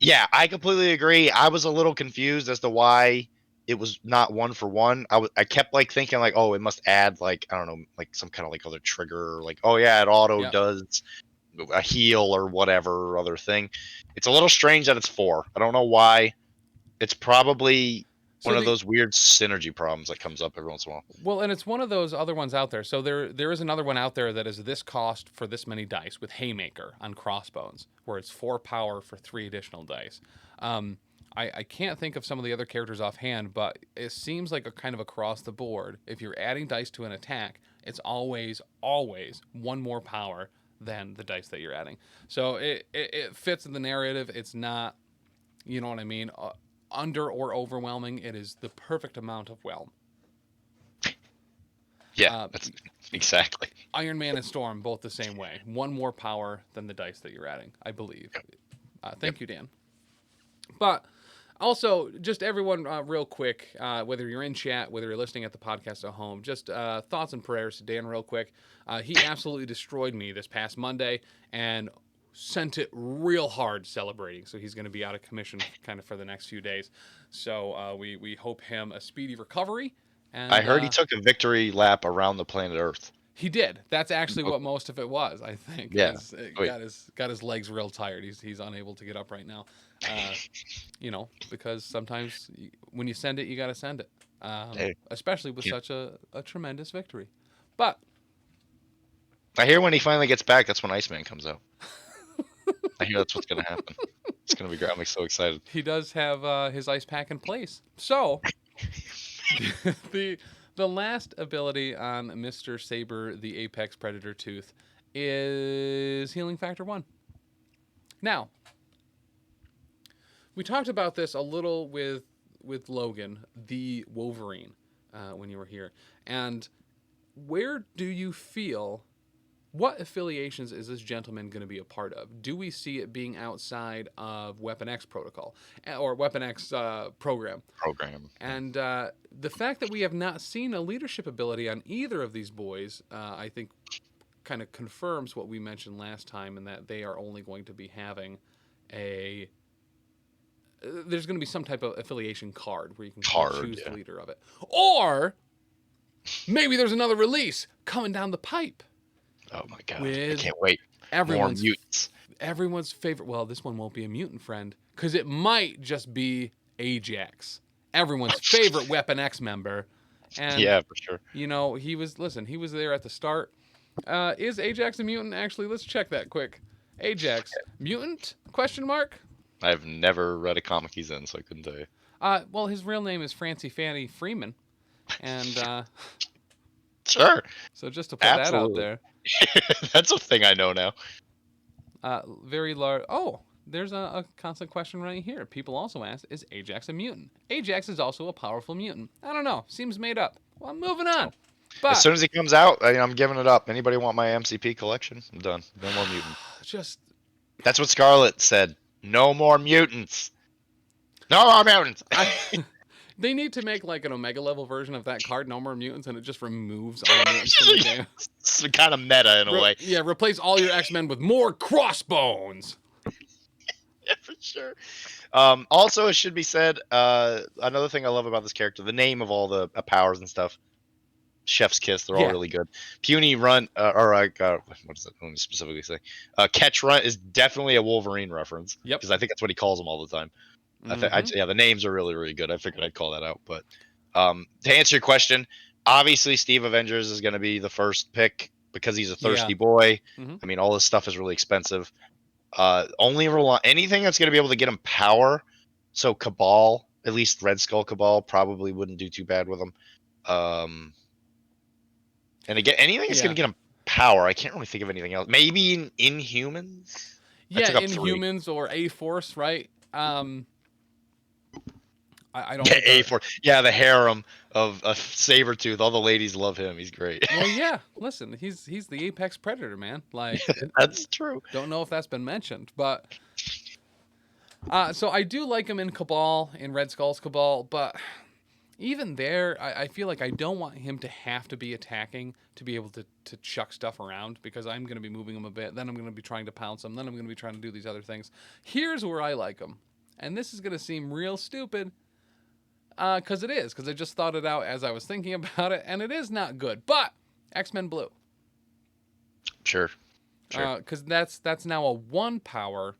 yeah, I completely agree. I was a little confused as to why it was not 1 for 1. I kept like thinking like, oh, it must add like I don't know, like some kind of like other trigger, like oh yeah, it auto Yep. does a heal or whatever other thing. It's a little strange that it's 4. I don't know why. It's probably So one of the those weird synergy problems that comes up every once in a while. Well, and it's one of those other ones out there. So there is another one out there that is this cost for this many dice with Haymaker on Crossbones, where it's 4 power for 3 additional dice. Um, I can't think of some of the other characters offhand, but it seems like a kind of across the board. If you're adding dice to an attack, it's always 1 more power than the dice that you're adding. So it fits in the narrative. It's not, you know what I mean, under or overwhelming. It is the perfect amount of whelm. Yeah, that's exactly. Iron Man and Storm both the same way. One more power than the dice that you're adding, I believe. Thank you, Dan. But also, just everyone, real quick, whether you're in chat, whether you're listening at the podcast at home, just thoughts and prayers to Dan, real quick. He absolutely destroyed me this past Monday and sent it real hard celebrating. So he's going to be out of commission kind of for the next few days. So we hope him a speedy recovery. And I heard he took a victory lap around the planet Earth. He did. That's actually what most of it was, I think. Yeah. Got his legs real tired. He's unable to get up right now. You know, because sometimes when you send it, you got to send it. Especially with such a tremendous victory. But I hear when he finally gets back, that's when Iceman comes out. I hear that's what's going to happen. It's going to be great. I'm so excited. He does have his ice pack in place. So the last ability on Mr. Saber, the Apex Predator Tooth, is Healing Factor 1. Now, we talked about this a little with Logan, the Wolverine, when you were here. And where do you feel, what affiliations is this gentleman going to be a part of? Do we see it being outside of Weapon X protocol or Weapon X program? And the fact that we have not seen a leadership ability on either of these boys, I think, kind of confirms what we mentioned last time, in that they are only going to be having there's going to be some type of affiliation card where you can choose the leader of it. Or maybe there's another release coming down the pipe. Oh my god! I can't wait. More mutants. Everyone's favorite. Well, this one won't be a mutant friend because it might just be Ajax, everyone's favorite Weapon X member. And yeah, for sure. You know, he was there at the start. Is Ajax a mutant? Actually, let's check that quick. Ajax mutant? Question mark. I've never read a comic he's in, so I couldn't tell you. Well, his real name is Francie Fanny Freeman, and sure. So just to put that out there. That's a thing I know now. Very large. Oh, there's a constant question right here. People also ask, is Ajax a mutant? Ajax is also a powerful mutant. I don't know. Seems made up. Well, I'm moving on. But as soon as he comes out, I'm giving it up. Anybody want my MCP collection? I'm done. No more mutant. That's what Scarlet said. No more mutants. No more mutants. They need to make like an Omega level version of that card, No More Mutants, and it just removes all mutants from the game. It's kind of meta in a way. Yeah, replace all your X-Men with more crossbones. Yeah, for sure. Also, it should be said, another thing I love about this character, the name of all the powers and stuff, Chef's Kiss, they're all really good. Puny Run, what does that let me specifically say? Catch Run is definitely a Wolverine reference. Yep. Because I think that's what he calls them all the time. The names are really, really good. I figured I'd call that out. But to answer your question, obviously Steve Avengers is going to be the first pick because he's a thirsty boy. Mm-hmm. I mean, all this stuff is really expensive. Anything that's going to be able to get him power. So Cabal, at least Red Skull Cabal, probably wouldn't do too bad with him. And again, anything that's going to get him power. I can't really think of anything else. Maybe in Inhumans. Yeah, Inhumans or A-Force, right? I don't. Yeah, A-Force. Yeah, the harem of Sabertooth. All the ladies love him. He's great. Well, yeah. Listen, he's the apex predator, man. Like that's true. Don't know if that's been mentioned, but so I do like him in Cabal, in Red Skull's Cabal, but even there, I feel like I don't want him to have to be attacking to be able to chuck stuff around, because I'm going to be moving him a bit. Then I'm going to be trying to pounce him. Then I'm going to be trying to do these other things. Here's where I like him. And this is going to seem real stupid, because it is. Because I just thought it out as I was thinking about it. And it is not good. But X-Men Blue. Sure. Because that's now a 1-power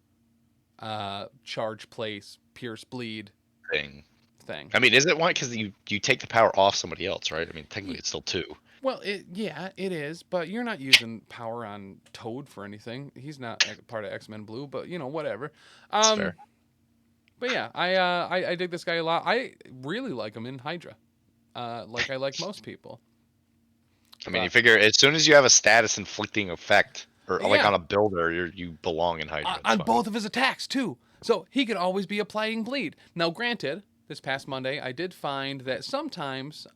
charge, place, pierce, bleed thing. I mean, is it one? Because you take the power off somebody else, right? I mean, technically it's still 2. Well, it is, but you're not using power on Toad for anything. He's not part of X-Men Blue, but whatever. That's fair. But yeah, I dig this guy a lot. I really like him in Hydra, like I like most people. I mean, you figure as soon as you have a status inflicting effect or like Yeah, on a builder, you belong in Hydra. It's on fine. both of his attacks too. So he could always be applying bleed. Now, granted, this past Monday I did find that sometimes,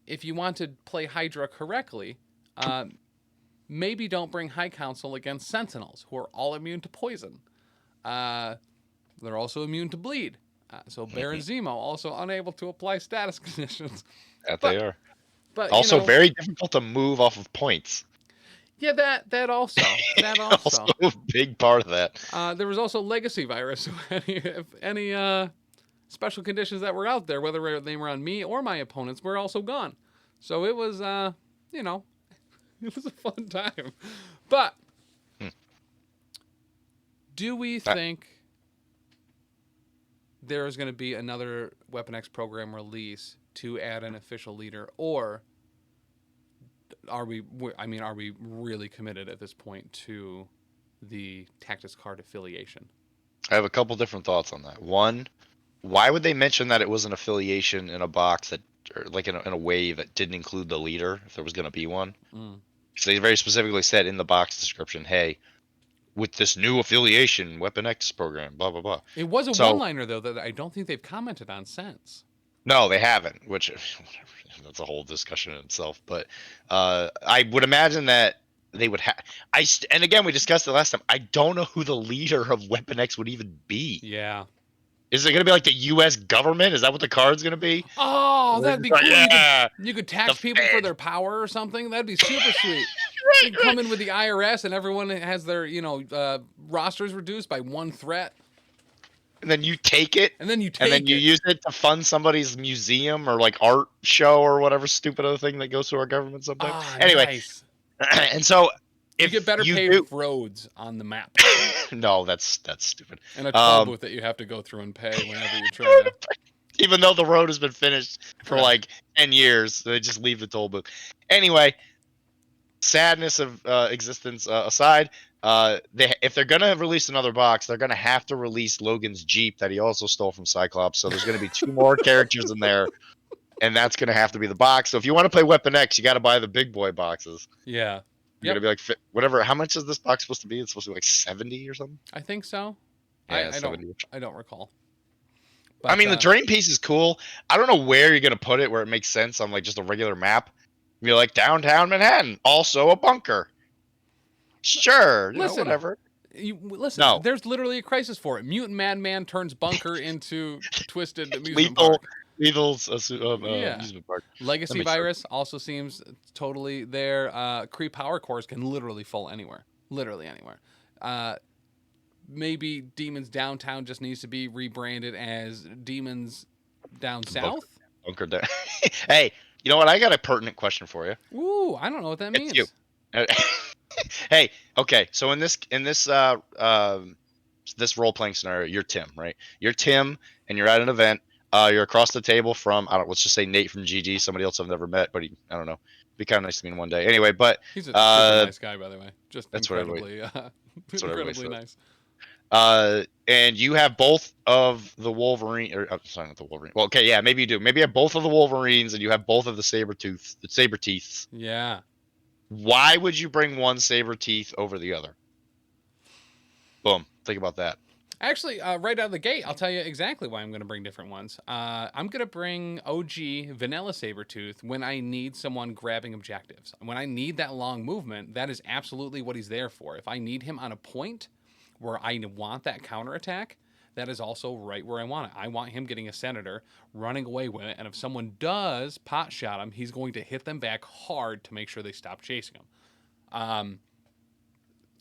if you want to play Hydra correctly, maybe don't bring High Council against Sentinels, who are all immune to poison. Uh, they're also immune to bleed. So Baron Zemo also unable to apply status conditions. That they But are. but Also very difficult to move off of points. yeah, that also Also a big part of that. There was also legacy virus. So if any special conditions that were out there, whether they were on me or my opponents, were also gone. So it was you know it was a fun time. But do we think there is going to be another Weapon X program release to add an official leader, or are we? I mean, are we really committed at this point to the Tactics card affiliation? I have a couple different thoughts on that. One, why would they mention that it was an affiliation in a box that, or like in a wave that didn't include the leader if there was going to be one? Because they very specifically said in the box description, "Hey, with this new affiliation, Weapon X program, blah blah blah." It was a So one-liner though that I don't think they've commented on since. no, they haven't. Which that's a whole discussion in itself. But I would imagine that they would have. And again, we discussed it last time. I don't know who the leader of Weapon X would even be. Yeah. Is it going to be like the U.S. government? Is that what the card's going to be? Oh, that'd be cool. Yeah, you could tax people for their power or something. That'd be super sweet. You come in with the IRS and everyone has their, rosters reduced by one threat. And then you take it. And then you use it to fund somebody's museum or like art show or whatever stupid other thing that goes to our government sometimes. Anyway, nice. And so if you get better paved roads on the map. No, that's stupid. And a toll booth that you have to go through and pay whenever you try to. Even though the road has been finished for like 10 years, they just leave the toll booth. Anyway, sadness of existence aside, if they're gonna release another box, they're gonna have to release Logan's Jeep that he also stole from Cyclops. So there's gonna be 2 more characters in there, and that's gonna have to be the box. So if you want to play Weapon X, you got to buy the big boy boxes. Yeah. You're gonna be like whatever. How much is this box supposed to be? It's supposed to be like 70 or something. I think so. Yeah, I don't recall. But, I mean, the terrain piece is cool. I don't know where you're gonna put it where it makes sense on like just a regular map. You're like downtown Manhattan, also a bunker. Sure, listen, whatever. Listen, no. There's literally a crisis for it. Mutant Madman turns bunker into twisted amusement park. Lethal's amusement park. Legacy virus also seems totally there. Kree power cores can literally fall anywhere. Literally anywhere. Maybe Demons Downtown just needs to be rebranded as Demons Down South? Bunker down. Hey, you know what? I got a pertinent question for you. Ooh, I don't know what that means. You. Hey, okay. So in this this role playing scenario, you're Tim, right? You're Tim, and you're at an event. You're across the table from let's just say Nate from GG, somebody else I've never met, but I don't know. Be kind of nice to meet him one day. Anyway, but he's a super nice guy, by the way. Just that's incredibly, incredibly nice. And you have both of the Wolverine, or sorry, not the Wolverine. Well, okay, yeah, maybe you do. Maybe you have both of the Wolverines, and you have both of the Saberteeths. Yeah. Why would you bring one Saberteeth over the other? Boom. Think about that. Actually, right out of the gate, I'll tell you exactly why I'm going to bring different ones. I'm going to bring OG Vanilla Sabertooth when I need someone grabbing objectives. When I need that long movement, that is absolutely what he's there for. If I need him on a point where I want that counterattack, that is also right where I want it. I want him getting a Senator, running away with it, and if someone does pot shot him, he's going to hit them back hard to make sure they stop chasing him.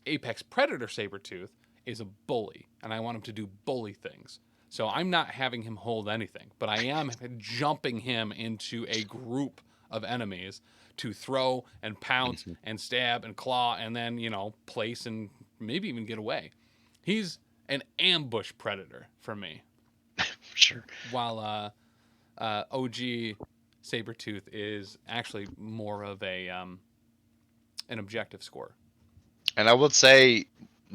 Apex Predator Sabertooth is a bully, and I want him to do bully things. So I'm not having him hold anything, but I am jumping him into a group of enemies to throw and pounce and stab and claw and then, place and maybe even get away. He's an ambush predator for me. Sure. While OG Sabertooth is actually more of an objective score. And I would say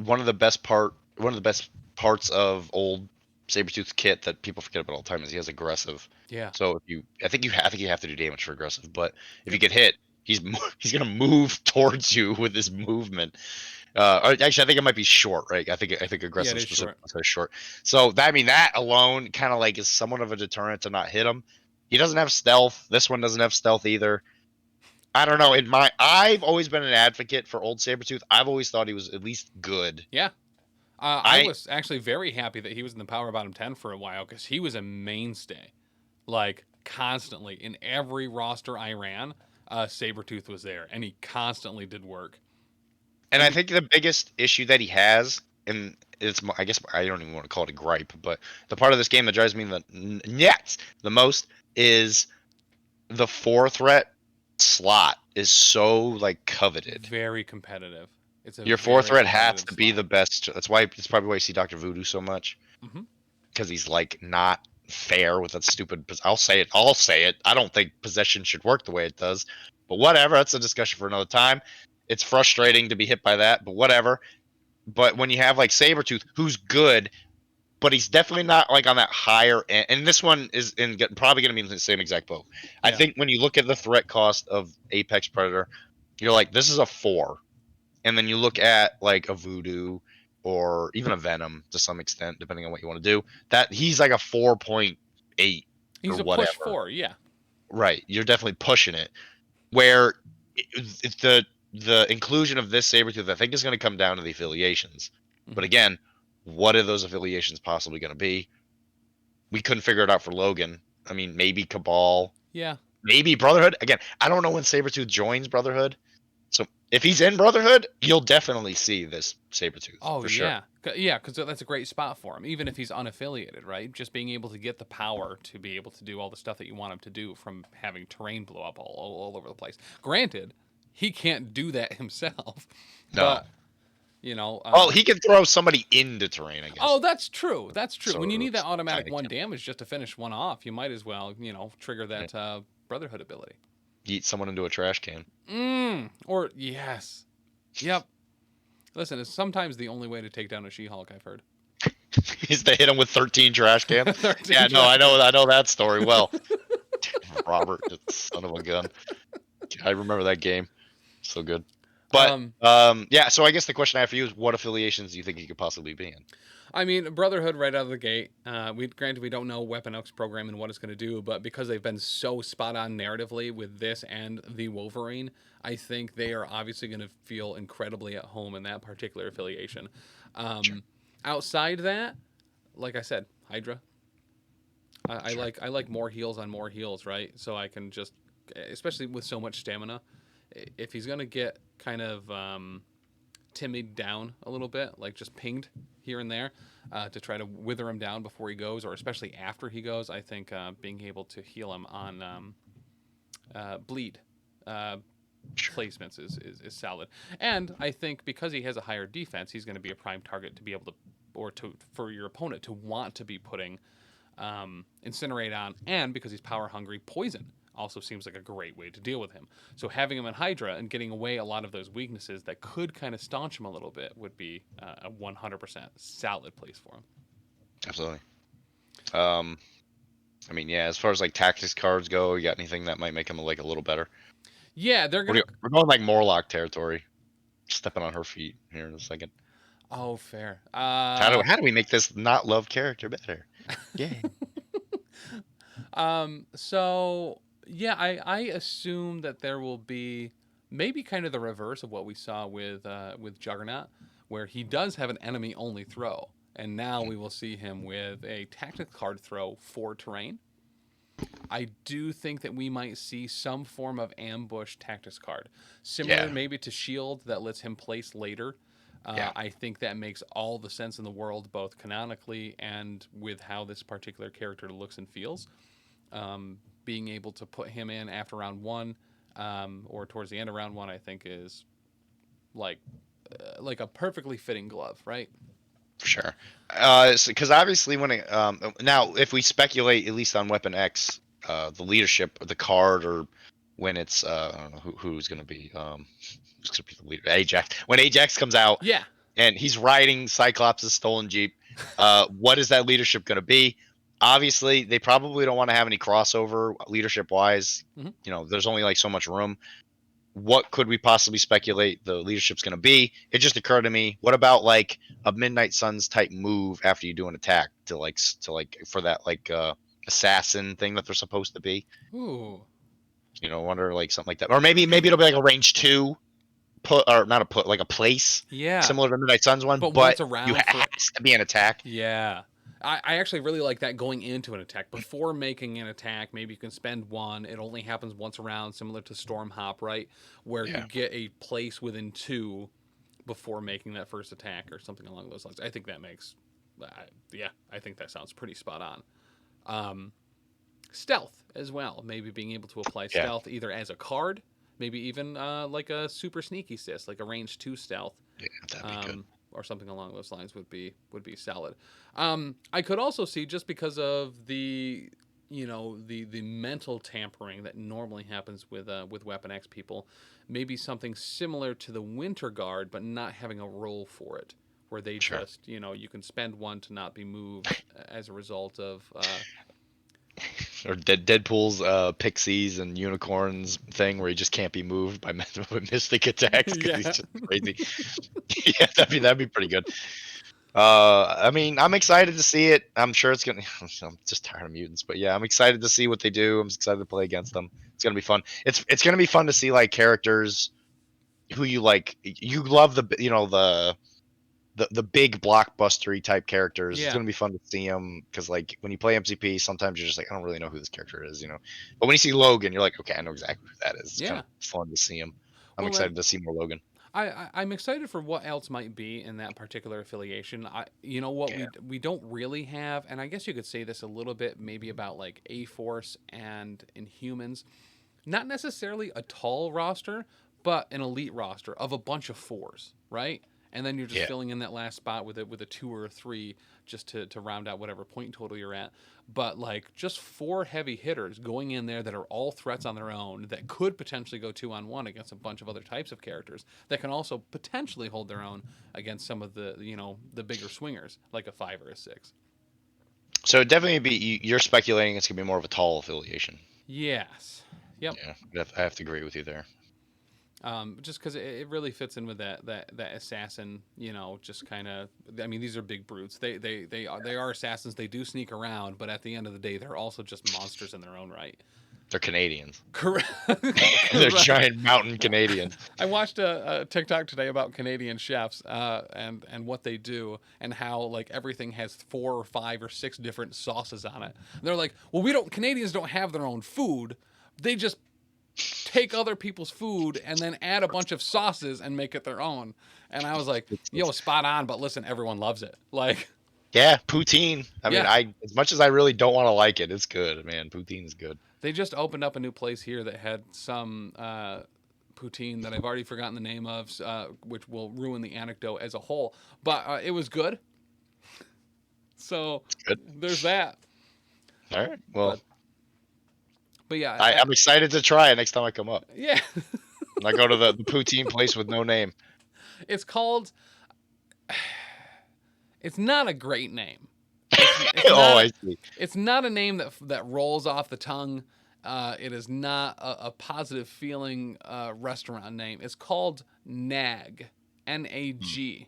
one of the best parts of old Sabertooth's kit that people forget about all the time is he has aggressive. Yeah. So I think you have to do damage for aggressive, but if you get hit, He's gonna move towards you with his movement. Actually, I think it might be short, right? I think aggressive it is specific short. so short. So that alone kind of like is somewhat of a deterrent to not hit him. He doesn't have stealth. This one doesn't have stealth either. I don't know. I've always been an advocate for old Sabertooth. I've always thought he was at least good. Yeah. I I was actually very happy that he was in the Power Bottom 10 for a while because he was a mainstay. Like, constantly. In every roster I ran, Sabertooth was there, and he constantly did work. and I think the biggest issue that he has, and I guess I don't even want to call it a gripe, but the part of this game that drives me the most is the 4 threat slot is so like coveted. Very competitive. It's a Your 4 very threat has competitive to be slot. the best. It's probably why you see Dr. Voodoo so much, Hmm. because he's like not fair with that stupid. I'll say it. I'll say it. I don't think possession should work the way it does, but whatever. That's a discussion for another time. It's frustrating to be hit by that, but whatever. But when you have like Sabertooth, who's good, but he's definitely not like on that higher end. And this one is probably going to be in the same exact boat. I Yeah. think when you look at the threat cost of Apex Predator, you're like, this is a 4. And then you look at like a Voodoo or even a Venom to some extent, depending on what you want to do, that he's like a 4.8 or He's a push whatever. 4, yeah. Right. You're definitely pushing it. Where it's the inclusion of this Sabertooth, I think, is going to come down to the affiliations. But Hmm. again, what are those affiliations possibly going to be? We couldn't figure it out for Logan. I mean, maybe Cabal, Yeah. maybe Brotherhood. Again, I don't know when Sabertooth joins Brotherhood. So if he's in Brotherhood, you'll definitely see this Sabertooth Oh, for sure. yeah. Yeah, because that's a great spot for him, even if he's unaffiliated, right? Just being able to get the power to be able to do all the stuff that you want him to do from having terrain blow up all over the place. Granted, he can't do that himself, No. but, you know. Well, he can throw somebody into terrain, I Oh, guess. that's true. That's true. When Sort you of need that automatic kind of 1 damage just to finish one off, you might as well, trigger that Brotherhood ability. eat someone into a trash can. Or, yes. Yep. Listen, it's sometimes the only way to take down a She-Hulk, I've heard. Is to hit him with 13 trash cans. 13 Yeah, no, trash cans. I know that story well. Robert, son of a gun. I remember that game. So good. But yeah, so I guess the question I have for you is, what affiliations do you think he could possibly be in? I mean, Brotherhood right out of the gate. Granted we don't know Weapon X program and what it's going to do, but because they've been so spot on narratively with this and the Wolverine, I think they are obviously going to feel incredibly at home in that particular affiliation. Sure. Outside that, like I said, Hydra. Sure. I like more heals on more heals, right? So I can just, especially with so much stamina, if he's going to get kind of timid down a little bit, like just pinged here and there, to try to wither him down before he goes, or especially after he goes. I think being able to heal him on bleed Sure. placements is solid. And I think because he has a higher defense, he's going to be a prime target to be able to, or to for your opponent to want to be putting Incinerate on, and because he's power hungry, Poison also seems like a great way to deal with him. So having him in Hydra and getting away a lot of those weaknesses that could kind of staunch him a little bit would be a 100% solid place for him. Absolutely. I mean, yeah, as far as like tactics cards go, you got anything that might make him like a little better? Yeah, they're gonna. We're going like Morlock territory. Stepping on her feet here in a second. Oh, fair. How do we make this not love character better? Yeah. So yeah, I assume that there will be maybe kind of the reverse of what we saw with Juggernaut, where he does have an enemy only throw, and now we will see him with a tactical card throw for terrain. I do think that we might see some form of ambush tactics card, similar Yeah. maybe to shield that lets him place later. Yeah. I think that makes all the sense in the world, both canonically and with how this particular character looks and feels. Being able to put him in after round 1, or towards the end of round 1, I think is like a perfectly fitting glove, right? For sure. Because obviously when it, now if we speculate at least on Weapon X, the leadership of the card, or when it's I don't know who's gonna be who's gonna be the leader, Ajax. When Ajax comes out Yeah. and he's riding Cyclops' stolen Jeep, what is that leadership gonna be? Obviously, they probably don't want to have any crossover leadership wise. Hmm. You know, there's only like so much room. what could we possibly speculate the leadership's going to be? It just occurred to me, what about like a Midnight Suns type move after you do an attack to for that assassin thing that they're supposed to be? Ooh. Wonder like something like that, or maybe it'll be like a range 2 put, or not a put, like a place Yeah. similar to Midnight Suns one, But but once you around for has to be an attack. yeah. I actually really like that going into an attack. Before making an attack, maybe you can spend one. It only happens once around, similar to Storm Hop, right? Where you Yeah, get a place within 2 before making that first attack or something along those lines. I think that makes, yeah, I think that sounds pretty spot on. Stealth as well. Maybe being able to apply yeah, stealth either as a card, maybe even like a super sneaky sis, like a range 2 stealth, yeah, that'd be good. or something along those lines would be solid. I could also see, just because of the the mental tampering that normally happens with Weapon X people, maybe something similar to the Winter Guard, but not having a role for it, where they Sure. just you can spend one to not be moved as a result of Or Deadpool's pixies and unicorns thing where he just can't be moved by with mystic attacks because he's yeah. just crazy. Yeah, that'd be pretty good. I mean, I'm excited to see it. I'm sure it's gonna. I'm just tired of mutants, but yeah, I'm excited to see what they do. I'm excited to play against them. It's gonna be fun. It's gonna be fun to see like characters who you like. You love the big blockbustery type characters. It's Yeah. gonna be fun to see them because like when you play MCP, sometimes you're just like, I don't really know who this character is. But when you see Logan, you're like, okay, I know exactly who that is. It's kind Yeah. of fun to see him. I'm Well, then excited to see more Logan. I'm excited for what else might be in that particular affiliation. You know what, Yeah, we don't really have, and I guess you could say this a little bit maybe about like A Force and Inhumans. Not necessarily a tall roster, but an elite roster of a bunch of 4s, right? And then you're just yeah. filling in that last spot with a 2 or a 3 just to round out whatever point total you're at. But like just 4 heavy hitters going in there that are all threats on their own, that could potentially go 2-on-1 against a bunch of other types of characters, that can also potentially hold their own against some of the bigger swingers like a 5 or a 6. So definitely you're speculating it's gonna be more of a tall affiliation. Yes. Yep. Yeah, I have to agree with you there. Just because it really fits in with that assassin, just kind of. I mean, these are big brutes. They are assassins. They do sneak around, but at the end of the day, they're also just monsters in their own right. They're Canadians. Correct. They're Correct. giant mountain Canadians. I watched a TikTok today about Canadian chefs and what they do, and how like everything has 4 or 5 or 6 different sauces on it. And they're like, well, Canadians don't have their own food. They just take other people's food and then add a bunch of sauces and make it their own. And I was like, yo, spot on, but listen, everyone loves it. Like, Yeah, poutine. I mean, yeah, as much as I really don't want to like it, it's good, man. Poutine is good. they just opened up a new place here that had some poutine that I've already forgotten the name of, which will ruin the anecdote as a whole. But it was good. So Good. there's that. All right. Well, But but yeah, I'm excited to try it next time I come up. yeah. And I go to the poutine place with no name. It's called. It's not a great name. Oh, I see. It's not a name that rolls off the tongue. It is not a positive feeling restaurant name. It's called Nag, Nag. See,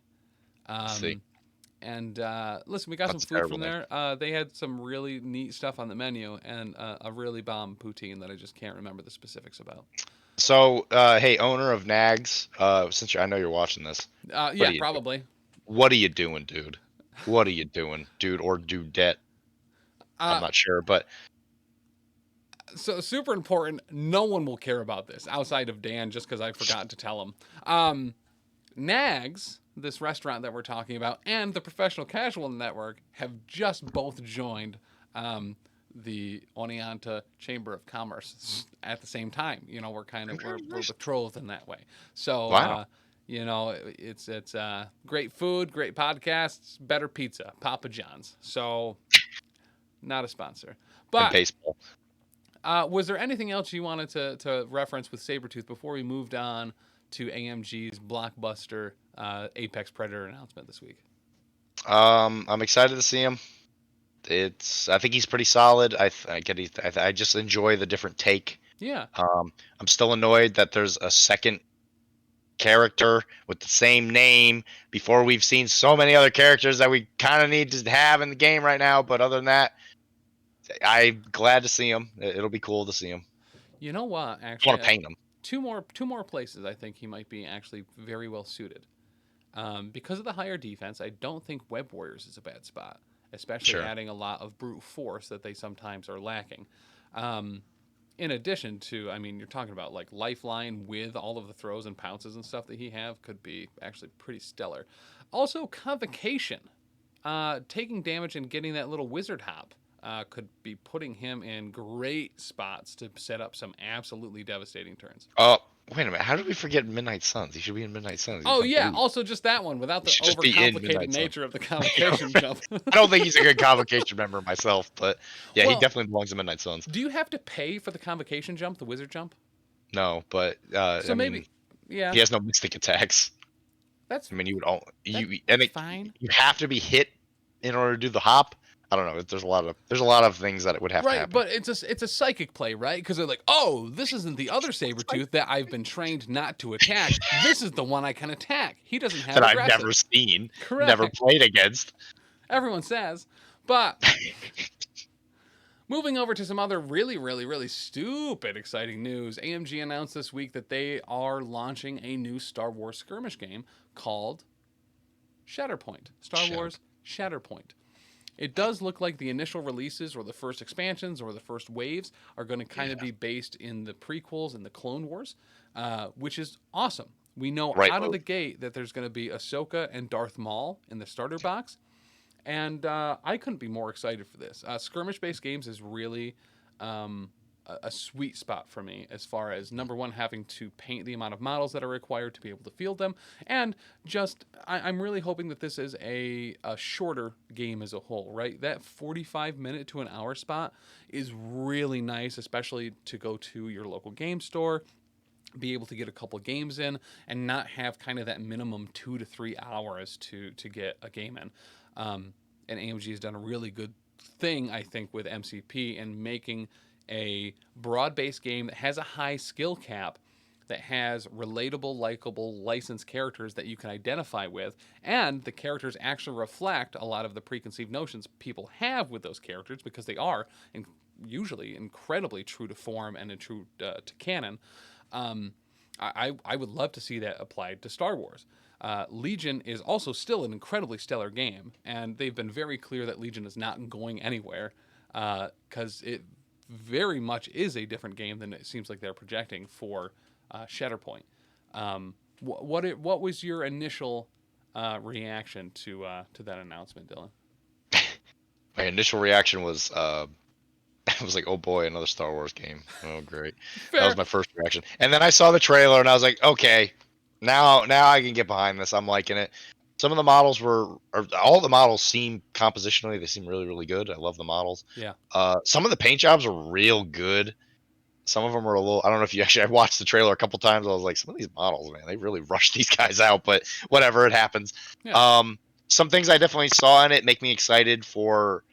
And listen, we got that's a some food terrible from name. there. They had some really neat stuff on the menu, and a really bomb poutine that I just can't remember the specifics about. So, hey, owner of Nags, since I know you're watching this, what Yeah, are you probably. what are you doing, dude? What are you doing, dude, or dudette? I'm Uh, not sure, but so super important. No one will care about this outside of Dan, just because I forgot to tell him. Nags, this restaurant that we're talking about, and the Professional Casual Network have just both joined the Oneonta Chamber of Commerce at the same time. We're betrothed in that way. So wow, it's great food, great podcasts, better pizza, Papa John's. So not a sponsor, and but. baseball. Was there anything else you wanted to reference with Sabertooth before we moved on to AMG's blockbuster Apex Predator announcement this week? I'm excited to see him. I think he's pretty solid. I just enjoy the different take Yeah. I'm still annoyed that there's a second character with the same name before we've seen so many other characters that we kind of need to have in the game right now. But other than that, I'm glad to see him. It'll be cool to see him. You know what? I want Actually, to paint him. two more places I think he might be actually very well suited. Because of the higher defense, I don't think Web Warriors is a bad spot, especially Sure. adding a lot of brute force that they sometimes are lacking. Um, in addition to, I mean, you're talking about like Lifeline with all of the throws and pounces and stuff that he have could be actually pretty stellar. Also, Convocation, taking damage and getting that little wizard hop. Could be putting him in great spots to set up some absolutely devastating turns. Oh, wait a minute. How did we forget Midnight Suns? He should be in Midnight Suns. He's Oh my yeah, dude. also just that one without He the should just be in overcomplicated Midnight Suns. nature of the I convocation jump. don't think he's a good convocation member myself, but yeah, he Well, definitely belongs in Midnight Suns. do you have to pay for the convocation jump, the wizard jump? No, but So I mean, maybe, yeah, he has no mystic attacks. that's I mean, you would all that, you and that's it, fine. you have to be hit in order to do the hop. I don't know. There's a lot of things that it would have to Right, happen. but it's a psychic play, right? Because they're like, oh, this isn't the other Sabertooth that I've been trained not to attack. This is the one I can attack. He doesn't have That I've never aggressive. seen, never Correct. played against. Everyone says. But moving over to some other really, really, really stupid exciting news, AMG announced this week that they are launching a new Star Wars skirmish game called Shatterpoint. Star Wars Shatterpoint. It does look like the initial releases or the first expansions or the first waves are going to kind of Yeah, be based in the prequels and the Clone Wars, which is awesome. We know right out of move. the gate that there's going to be Ahsoka and Darth Maul in the starter box, and I couldn't be more excited for this. Skirmish-based games is really a sweet spot for me as far as number one having to paint the amount of models that are required to be able to field them, and just I'm really hoping that this is a shorter game as a whole. Right, that 45-minute to an hour spot is really nice, especially to go to your local game store, be able to get a couple games in and not have kind of that minimum 2 to 3 hours to get a game in. And AMG has done a really good thing, I think, with MCP and making a broad-based game that has a high skill cap, that has relatable, likable, licensed characters that you can identify with, and the characters actually reflect a lot of the preconceived notions people have with those characters because they are usually incredibly true to form and true to canon. Um, I would love to see that applied to Star Wars. Legion is also still an incredibly stellar game, and they've been very clear that Legion is not going anywhere because it very much is a different game than it seems like they're projecting for Shatterpoint. What was your initial reaction to that announcement, Dylan? My initial reaction was I was like, oh boy, another Star Wars game. Oh great. That was Fair. my first reaction. And then I saw the trailer and I was like, okay, now I can get behind this. I'm liking it. Some of the models or all the models seem compositionally, they seem really, really good. I love the models. Yeah. Some of the paint jobs are real good. Some of them are a little, I don't know if you actually, I watched the trailer a couple times. I was like, some of these models, man, they really rushed these guys out, but whatever, it happens. Yeah. Um, some things I definitely saw in it make me excited for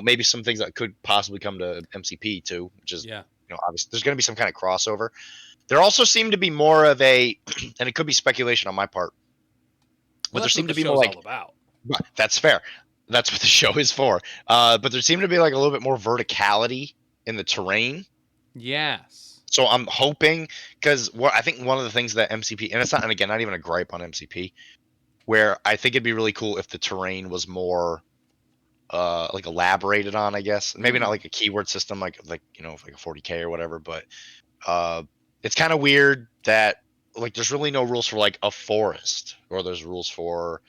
maybe some things that could possibly come to MCP too, which is, Yeah. obviously there's going to be some kind of crossover. There also seemed to be more of a, and it could be speculation on my part, Well, but there that's what seemed the to be more show's all like, about. that's fair. That's what the show is for. But there seemed to be like a little bit more verticality in the terrain. Yes. So I'm hoping, because what I think one of the things that MCP, and it's not, and again, not even a gripe on MCP, where I think it'd be really cool if the terrain was more like elaborated on, I guess. Maybe not Mm. like a keyword system like like a 40K or whatever, but uh it's kind of weird that like there's really no rules for like a forest, or there's rules for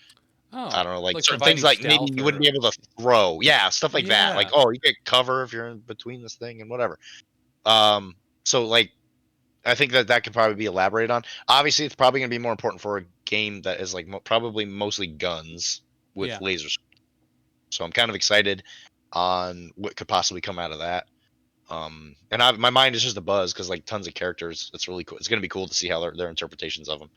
I Oh, don't know, like like certain things providing like maybe stealth you wouldn't be or able to throw. Yeah, stuff like that. Like, yeah. oh, you get cover if you're in between this thing and whatever. So like I think that could probably be elaborated on. Obviously, it's probably going to be more important for a game that is like probably mostly guns with Yeah. lasers. So I'm kind of excited on what could possibly come out of that. And my mind is just a buzz because like tons of characters. It's really cool. It's going to be cool to see how their interpretations of them.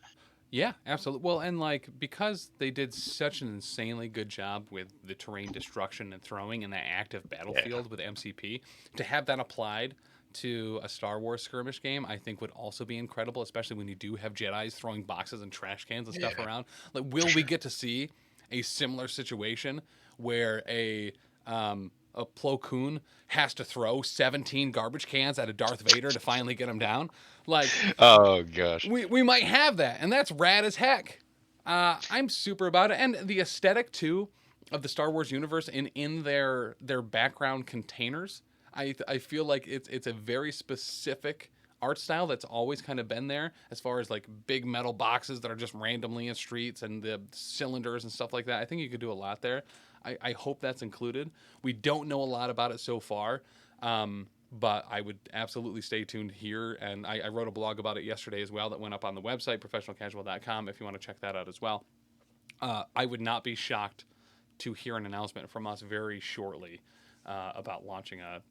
Yeah, absolutely. Well, and like because they did such an insanely good job with the terrain destruction and throwing in that active Yeah, battlefield with MCP, to have that applied to a Star Wars skirmish game, I think would also be incredible, especially when you do have Jedis throwing boxes and trash cans and stuff Yeah, around. Like, for will we sure. get to see a similar situation where a Plo Koon has to throw 17 garbage cans at a Darth Vader to finally get him down? Like, Oh gosh. we might have that, and that's rad as heck. I'm super about it, and the aesthetic too of the Star Wars universe in their background containers. I feel like it's a very specific art style that's always kind of been there, as far as like big metal boxes that are just randomly in streets and the cylinders and stuff like that. I think you could do a lot there. I hope that's included. We don't know a lot about it so far. But I would absolutely stay tuned here. And I wrote a blog about it yesterday as well that went up on the website, professionalcasual.com, if you want to check that out as well. I would not be shocked to hear an announcement from us very shortly about launching a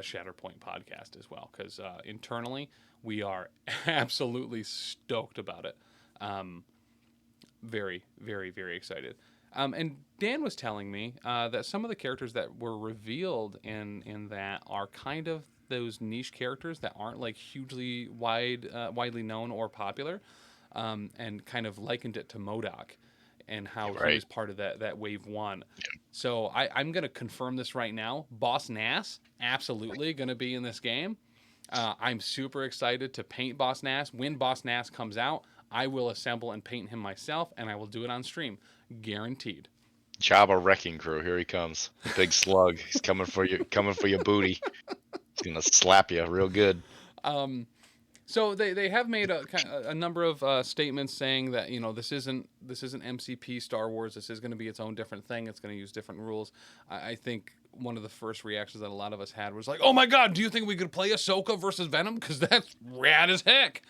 Shatterpoint podcast as well, because internally we are absolutely stoked about it. Very, very, very excited. And Dan was telling me that some of the characters that were revealed in that are kind of those niche characters that aren't like hugely widely known or popular, and kind of likened it to MODOK and how he Right. was part of that wave one. So I'm gonna confirm this right now. Boss Nass absolutely gonna be in this game. I'm super excited to paint Boss Nass. When Boss Nass comes out, I will assemble and paint him myself, and I will do it on stream, guaranteed. Jabba wrecking crew. Here he comes. The big slug. He's coming for you. Coming for your booty. He's gonna slap you real good. Um, so they have made a number of statements saying that this isn't MCP Star Wars. This is going to be its own different thing. It's going to use different rules. I think one of the first reactions that a lot of us had was like, "Oh my God, do you think we could play Ahsoka versus Venom? Because that's rad as heck."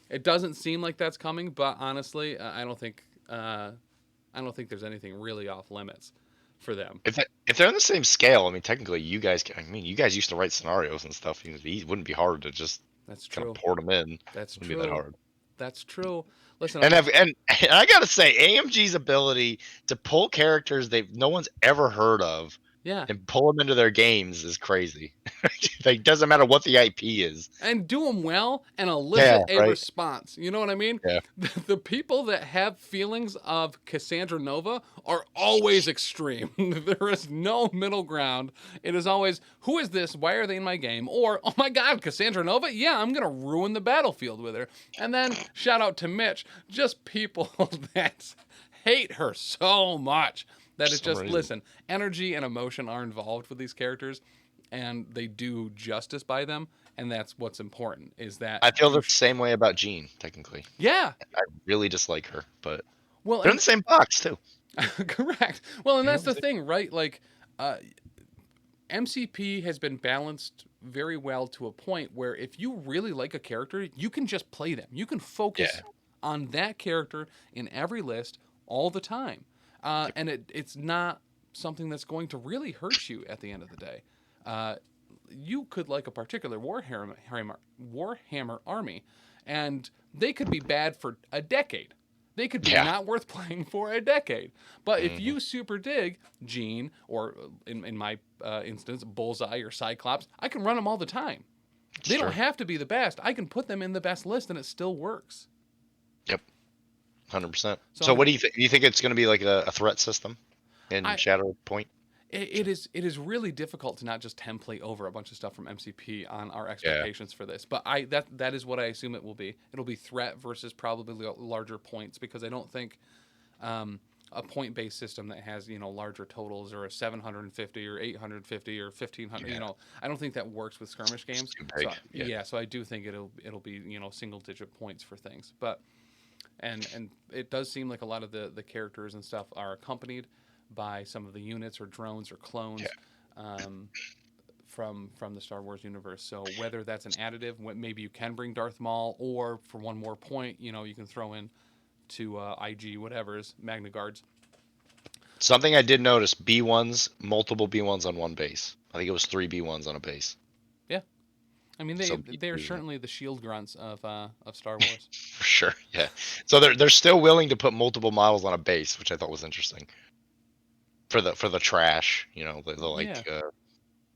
It doesn't seem like that's coming, but honestly, I don't think there's anything really off limits for them. If they're on the same scale, I mean, technically, you guys. I mean, you guys used to write scenarios and stuff. It wouldn't be hard to just That's kind of true. port them in. That's Wouldn't be that true. hard. That's true. Listen, And and I gotta say, AMG's ability to pull characters no one's ever heard of yeah, and pull them into their games is crazy. Like, doesn't matter what the IP is. and do them well and Yeah, elicit a right. response. You know what I mean? Yeah, The people that have feelings of Cassandra Nova are always extreme. There is no middle ground. It is always, who is this? Why are they in my game? Or, oh my God, Cassandra Nova? Yeah, I'm going to ruin the battlefield with her. And then, shout out to Mitch, just people that hate her so much that for it's some just, reason. listen, energy and emotion are involved with these characters, and they do justice by them, and that's what's important, is that I feel the same way about Jean, technically. yeah. I really dislike her, but Well, they're in and the same box too. correct. Well, and You that's know? the thing, right? Like, MCP has been balanced very well to a point where if you really like a character, you can just play them. You can focus Yeah. on that character in every list all the time, and it's not something that's going to really hurt you at the end of the day. You could like a particular Warhammer army, and they could be bad for a decade. They could be Yeah. not worth playing for a decade. But if Mhm. you super dig Gene, or in my instance, Bullseye or Cyclops, I can run them all the time. It's They true. don't have to be the best. I can put them in the best list and it still works. Yep. 100%. So So I'm, what do you think? Do you think it's going to be like a threat system in I, Shatterpoint? it is really difficult to not just template over a bunch of stuff from MCP on our Yeah. expectations for this. But that is what I assume it will be. It'll be threat versus probably larger points, because I don't think a point-based system that has larger totals, or a 750 or 850 or 1500, Yeah. I don't think that works with skirmish It's games. too So big. Yeah. yeah, so I do think it'll be single-digit points for things. But and it does seem like a lot of the characters and stuff are accompanied by some of the units or drones or clones, Yeah. from the Star Wars universe. So whether that's an additive, maybe you can bring Darth Maul, or for one more point, you can throw in to IG whatever's Magna Guards. Something I did notice: B1s, multiple B1s on one base. I think it was 3 B1s on a base. Yeah, I mean So they're certainly the shield grunts of Star Wars. for sure. Yeah. So they're still willing to put multiple models on a base, which I thought was interesting. For the trash, the Yeah. like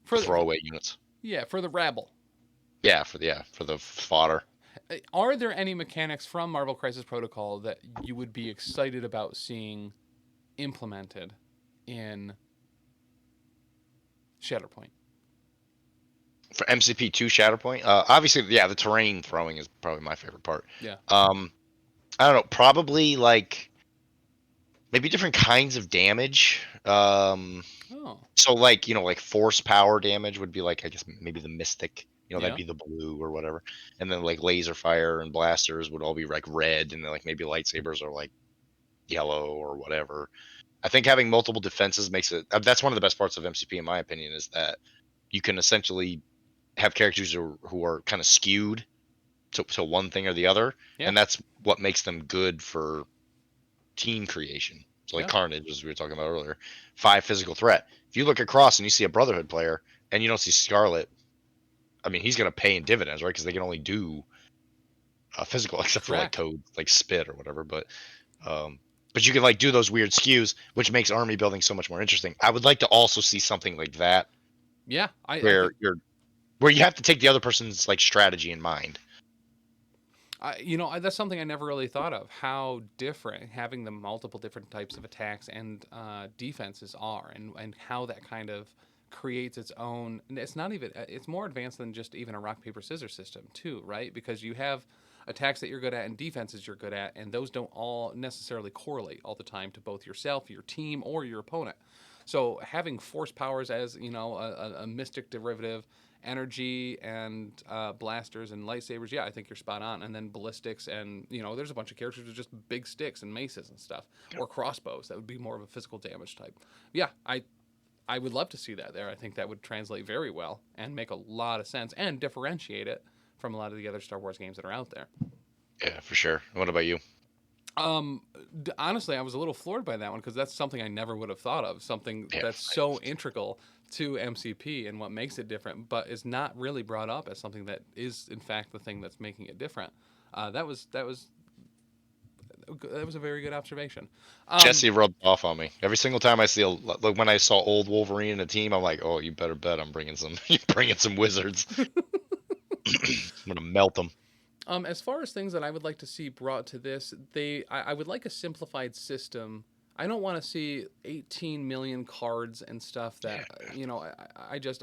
For throwaway units. Yeah, for the rabble. For the fodder. Are there any mechanics from Marvel Crisis Protocol that you would be excited about seeing implemented in Shatterpoint? For MCP2 Shatterpoint, obviously, yeah, the terrain throwing is probably my favorite part. Yeah. I don't know, probably like maybe different kinds of damage. Oh. So like, like force power damage would be like, I guess maybe the mystic, that'd Yeah. be the blue or whatever. And then like laser fire and blasters would all be like red, and then like maybe lightsabers are like yellow or whatever. I think having multiple defenses makes it, that's one of the best parts of MCP in my opinion, is that you can essentially have characters who are kind of skewed to one thing or the other, Yeah. and that's what makes them good for team creation. So like Yeah. Carnage, as we were talking about earlier, 5 physical threat. If you look across and you see a Brotherhood player and you don't see Scarlet, I mean, he's going to pay in dividends, right? Because they can only do physical, except for like Correct. code, like spit or whatever. Um, but you can like do those weird skews, which makes army building so much more interesting. I would like to also see something like that, Yeah. I where think you have to take the other person's like strategy in mind. that's something I never really thought of. How different having the multiple different types of attacks and defenses are, and how that kind of creates its own. It's not even. It's more advanced than just even a rock paper scissors system, too, right? Because you have attacks that you're good at and defenses you're good at, and those don't all necessarily correlate all the time to both yourself, your team, or your opponent. So having force powers as a mystic derivative, energy and blasters and lightsabers, yeah, I think you're spot on. And then ballistics, and there's a bunch of characters with just big sticks and maces and stuff, or crossbows that would be more of a physical damage type. Yeah, I would love to see that there. I think that would translate very well and make a lot of sense and differentiate it from a lot of the other Star Wars games that are out there. Yeah, for sure. What about you? Um, Honestly, I was a little floored by that one because that's something I never would have thought of. Something Yeah, that's so integral to MCP and what makes it different, but is not really brought up as something that is, in fact, the thing that's making it different. That was a very good observation. Um, Jesse rubbed off on me every single time I see like when I saw old Wolverine in a team. I'm like, oh, you better bet I'm bringing some, bringing some wizards. I'm gonna melt them. As far as things that I would like to see brought to this, I would like a simplified system. I don't want to see 18 million cards and stuff that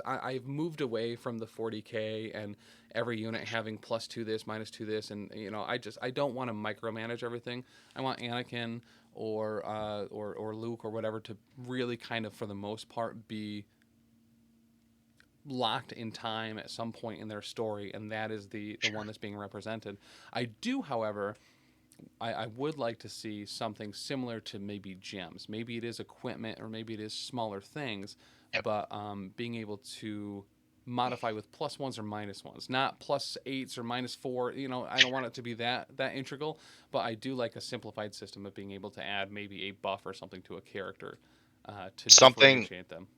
I've moved away from the 40k and every unit having plus 2 this, minus 2 this, and I don't want to micromanage everything. I want Anakin or Luke or whatever to really kind of, for the most part, be locked in time at some point in their story, and that is the one that's being represented. I do, however, I would like to see something similar to maybe gems. Maybe it is equipment, or maybe it is smaller things, Yep. but being able to modify with plus ones or minus ones, not plus eights or minus four. I don't want it to be that integral, but I do like a simplified system of being able to add maybe a buff or something to a character to Something differentiate them.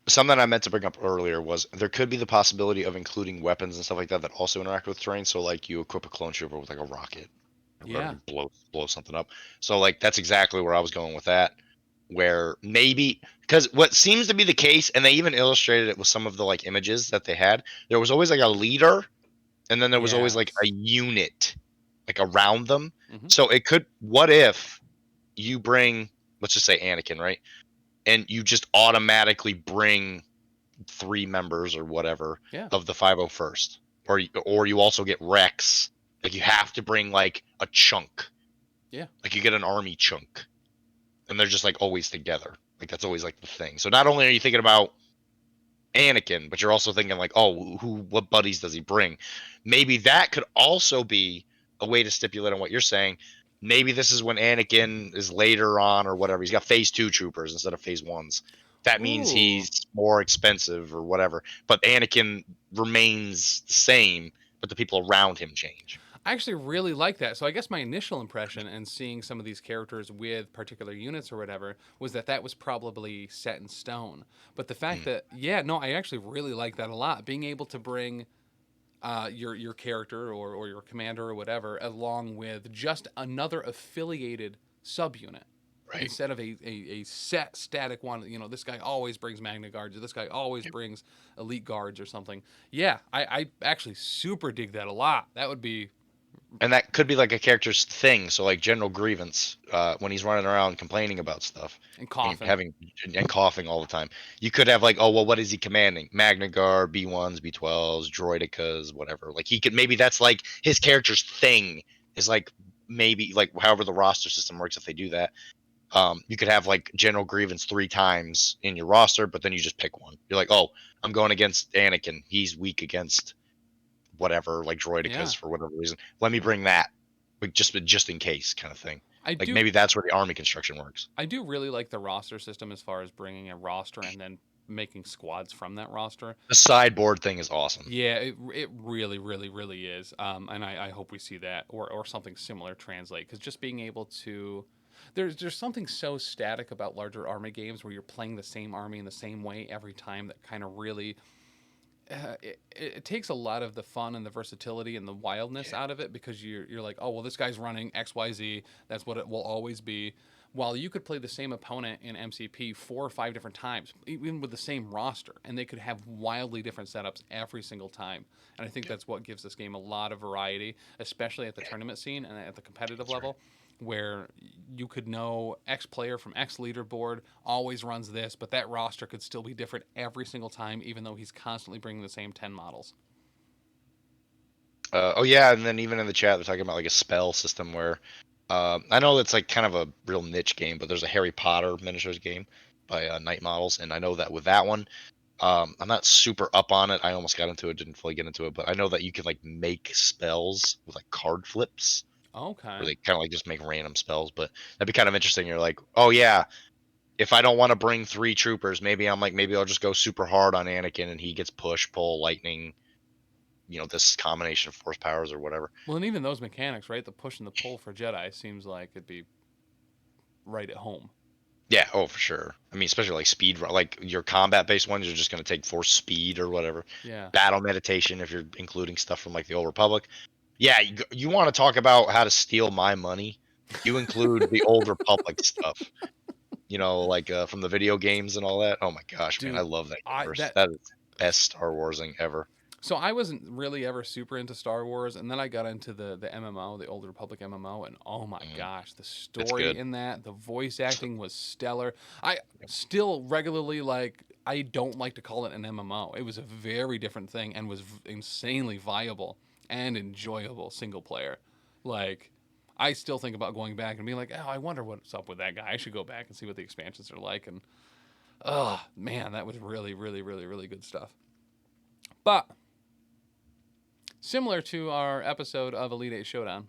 something I meant to bring up earlier was there could be the possibility of including weapons and stuff like that that also interact with terrain. So like you equip a clone trooper with like a rocket or whatever Yeah. to blow something up. So like that's exactly where I was going with that. Where maybe, because what seems to be the case, and they even illustrated it with some of the like images that they had, there was always like a leader, and then there was always like a Yes. unit like around them. Hmm. So it could, what if you bring, let's just say Anakin, right? And you just automatically bring 3 members or whatever Yeah. of the 501st, or you also get Rex. Like you have to bring like a chunk, Yeah. like you get an army chunk, and they're just like always together. Like that's always like the thing. So not only are you thinking about Anakin, but you're also thinking like, oh, what buddies does he bring? Maybe that could also be a way to stipulate on what you're saying. Maybe this is when Anakin is later on or whatever. He's got phase 2 troopers instead of phase 1s. That means Ooh. he's more expensive or whatever. But Anakin remains the same, but the people around him change. I actually really like that. So I guess my initial impression and seeing some of these characters with particular units or whatever was that was probably set in stone. But the fact Hmm. that, yeah, no, I actually really like that a lot. Being able to bring your character or your commander or whatever along with just another affiliated subunit. Right. instead of a set static one. You know, this guy always brings Magna Guards, or this guy always brings Elite Guards or something. Yeah, I actually super dig that a lot. That would be And that could be like a character's thing. So like General Grievance, when he's running around complaining about stuff and and coffin. having and coughing all the time, you could have like, oh well, what is he commanding? Magna Guard, B1s, B12s, Droidicas, whatever. Like he could maybe that's like his character's thing is like maybe like however the roster system works if they do that. You could have like General Grievance 3 times in your roster, but then you just pick one. You're like, oh, I'm going against Anakin. He's weak against whatever, like Yeah, droidicas for whatever reason. Let me bring that, like just in case, kind of thing. I Like do maybe that's where the army construction works. I do really like the roster system as far as bringing a roster and then making squads from that roster. The sideboard thing is awesome. Yeah, it really, really, really is. And I hope we see that or something similar translate, because just being able to, there's something so static about larger army games where you're playing the same army in the same way every time that kind of really it takes a lot of the fun and the versatility and the wildness Yeah, out of it, because you're like, oh well, this guy's running XYZ, that's what it will always be. While you could play the same opponent in MCP 4 or 5 different times, even with the same roster, and they could have wildly different setups every single time. And I think yeah, that's what gives this game a lot of variety, especially at the tournament scene and at the competitive that's right. level, where you could know X player from X leaderboard always runs this, but that roster could still be different every single time, even though he's constantly bringing the same 10 models. Oh yeah, and then even in the chat they're talking about like a spell system where I know it's like kind of a real niche game, but there's a Harry Potter miniatures game by Night Models, and I know that with that one, I'm not super up on it. I almost got into it, didn't fully get into it, but I know that you can like make spells with like card flips, where Okay. they kind of like just make random spells. But that'd be kind of interesting. You're like, oh yeah, if I don't want to bring 3 troopers, maybe I'm like, maybe I'll just go super hard on Anakin, and he gets push, pull, lightning. This combination of force powers or whatever. Well, and even those mechanics, right? The push and the pull for Jedi seems like it'd be right at home. Yeah, oh for sure. I mean, especially like like your combat based ones, you're just gonna take force speed or whatever. Yeah. Battle meditation, if you're including stuff from like the Old Republic. Yeah, you want to talk about how to steal my money? You include the Old Republic stuff. Like from the video games and all that. Oh my gosh, man, I Dude, love that I universe. that That is the best Star Warsing ever. so I wasn't really ever super into Star Wars, and then I got into the MMO, the Old Republic MMO, and oh my Mm, gosh, the it's story good. in that, the voice So, acting was stellar. I still regularly, like, I don't like to call it an MMO. It was a very different thing and was insanely viable and enjoyable single player. Like, I still think about going back and being like, oh, I wonder what's up with that guy. I should go back and see what the expansions are like. And oh man, that was really, really, really, really good stuff. But similar to our episode of Elite Eight Showdown,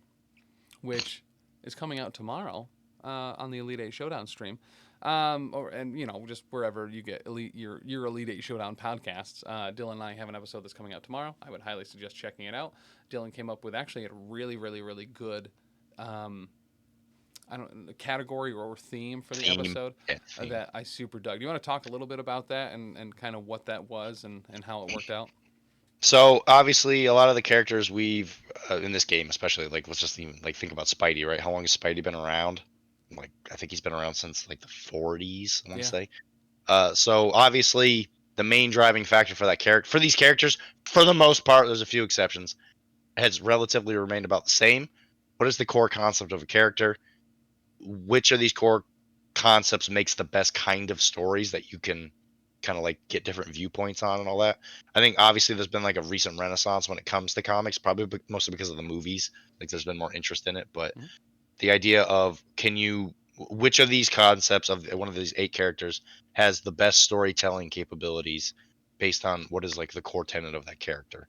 which is coming out tomorrow on the Elite Eight Showdown stream, and just wherever you get your Elite Eight Showdown podcasts. Dylan and I have an episode that's coming out tomorrow. I would highly suggest checking it out. Dylan came up with actually a really, really, really good. I don't category or theme for the theme. episode Yeah, theme. that I super dug. Do you want to talk a little bit about that and kind of what that was and how it worked out? So obviously, a lot of the characters we've in this game, especially like let's just even like think about Spidey, right? How long has Spidey been around? Like I think he's been around since like the 40s. I want to Yeah. say. So obviously, the main driving factor for that character for these characters, for the most part, there's a few exceptions, has relatively remained about the same. What is the core concept of a character? Which of these core concepts makes the best kind of stories that you can kind of like get different viewpoints on and all that. I think obviously there's been like a recent renaissance when it comes to comics, probably mostly because of the movies. Like there's been more interest in it, but Mhm. the idea of which of these concepts of one of these 8 characters has the best storytelling capabilities based on what is like the core tenet of that character.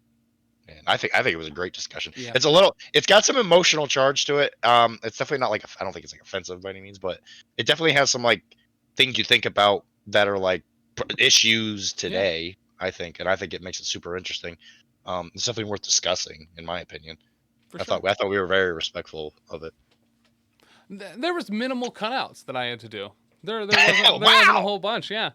And I think it was a great discussion. Yeah, It's got some emotional charge to it. It's definitely not like I don't think it's like offensive by any means, but it definitely has some like things you think about that are like issues yeah, today. I think it makes it super interesting. It's definitely worth discussing, in my opinion. for I sure. thought I thought we were very respectful of it. There was minimal cutouts that I had to do. There wasn't a Wow. whole bunch. Yeah.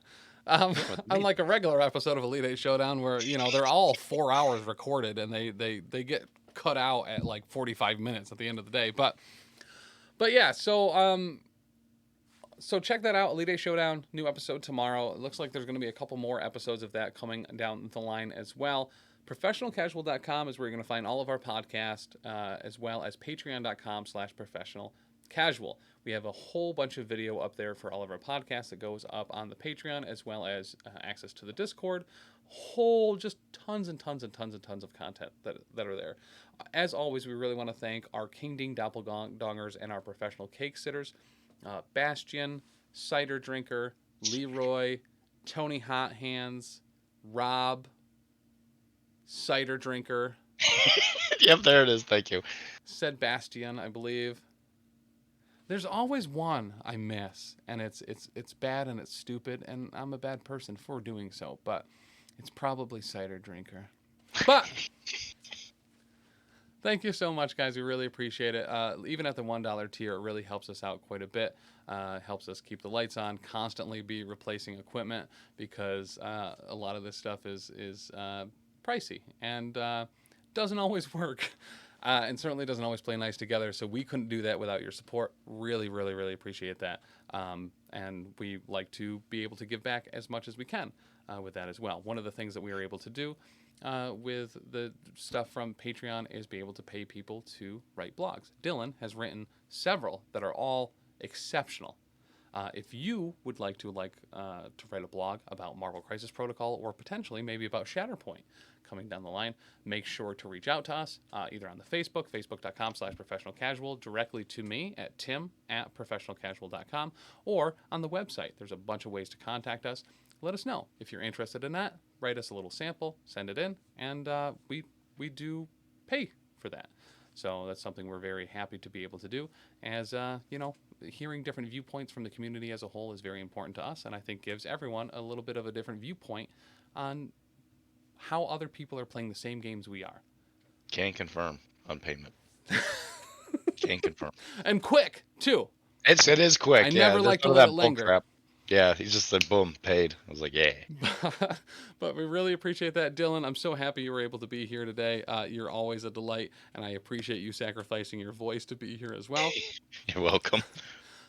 Yeah, that's amazing. Unlike a regular episode of Elite Eight Showdown, where they're all 4 hours recorded and they get cut out at like 45 minutes at the end of the day. But yeah, so So check that out. Elite Eight Showdown, new episode tomorrow. It looks like there's going to be a couple more episodes of that coming down the line as well. ProfessionalCasual.com is where you're going to find all of our podcasts, as well as Patreon.com/professionalcasual. We have a whole bunch of video up there for all of our podcasts that goes up on the Patreon, as well as access to the Discord. Just tons and tons and tons and tons of content that are there. As always, we really want to thank our King Ding Doppelgangers and our professional cake sitters. Bastian, Cider Drinker, Leroy, Tony Hot Hands, Rob, Cider Drinker. Yep, there it is. Thank you. Said Bastian, I believe. There's always one I miss, and it's bad and it's stupid, and I'm a bad person for doing so, but it's probably Cider Drinker. But thank you so much, guys. We really appreciate it. Even at the $1 tier, it really helps us out quite a bit. Helps us keep the lights on, constantly be replacing equipment, because a lot of this stuff is pricey and doesn't always work. And certainly doesn't always play nice together. So we couldn't do that without your support. Really, really, really appreciate that. And we like to be able to give back as much as we can with that as well. One of the things that we are able to do with the stuff from Patreon is be able to pay people to write blogs. Dylan has written several that are all exceptional. If you would like to write a blog about Marvel Crisis Protocol, or potentially maybe about Shatterpoint coming down the line, make sure to reach out to us either on the facebook.com/professionalcasual, directly to me at tim@professionalcasual.com, or on the website. There's a bunch of ways to contact us. Let us know if you're interested in that. Write us a little sample, send it in, and we do pay for that. So that's something we're very happy to be able to do. As hearing different viewpoints from the community as a whole is very important to us, and I think gives everyone a little bit of a different viewpoint on how other people are playing the same games we are. Can confirm on payment. Can confirm. And quick, too. It is quick. I never like to let it linger. Crap. Yeah, he just said, boom, paid. I was like, yeah. But we really appreciate that, Dylan. I'm so happy you were able to be here today. You're always a delight, and I appreciate you sacrificing your voice to be here as well. You're welcome.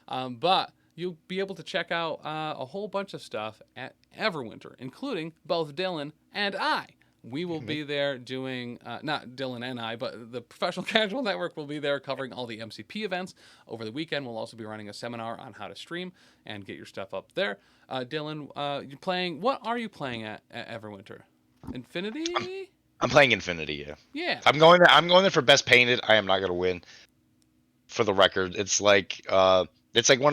But you'll be able to check out a whole bunch of stuff at Everwinter, including both Dylan and I. We will be there doing, not Dylan and I, but the Professional Casual Network will be there covering all the MCP events. Over the weekend, we'll also be running a seminar on how to stream and get your stuff up there. Dylan, what are you playing at Everwinter? Infinity? I'm playing Infinity, yeah. Yeah. I'm going there for Best Painted. I am not going to win. For the record, it's like one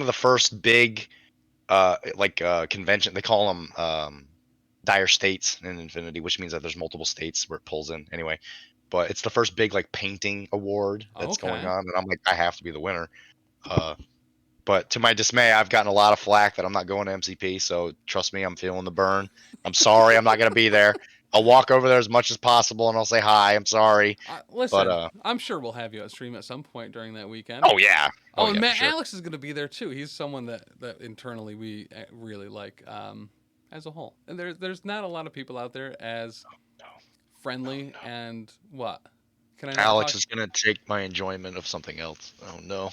of the first big convention. They call them dire states in Infinity, which means that there's multiple states where it pulls in anyway. But it's the first big painting award that's going on, and I'm like, I have to be the winner. But to my dismay, I've gotten a lot of flack that I'm not going to MCP. So trust me, I'm feeling the burn. I'm sorry, I'm not going to be there. I'll walk over there as much as possible, and I'll say hi. I'm sorry. Listen, but, I'm sure we'll have you at stream at some point during that weekend. Oh yeah. And yeah, Matt sure. Alex is going to be there too. He's someone that internally we really like as a whole. And there's not a lot of people out there as friendly and what? Can I? Alex is going to take my enjoyment of something else. Oh no.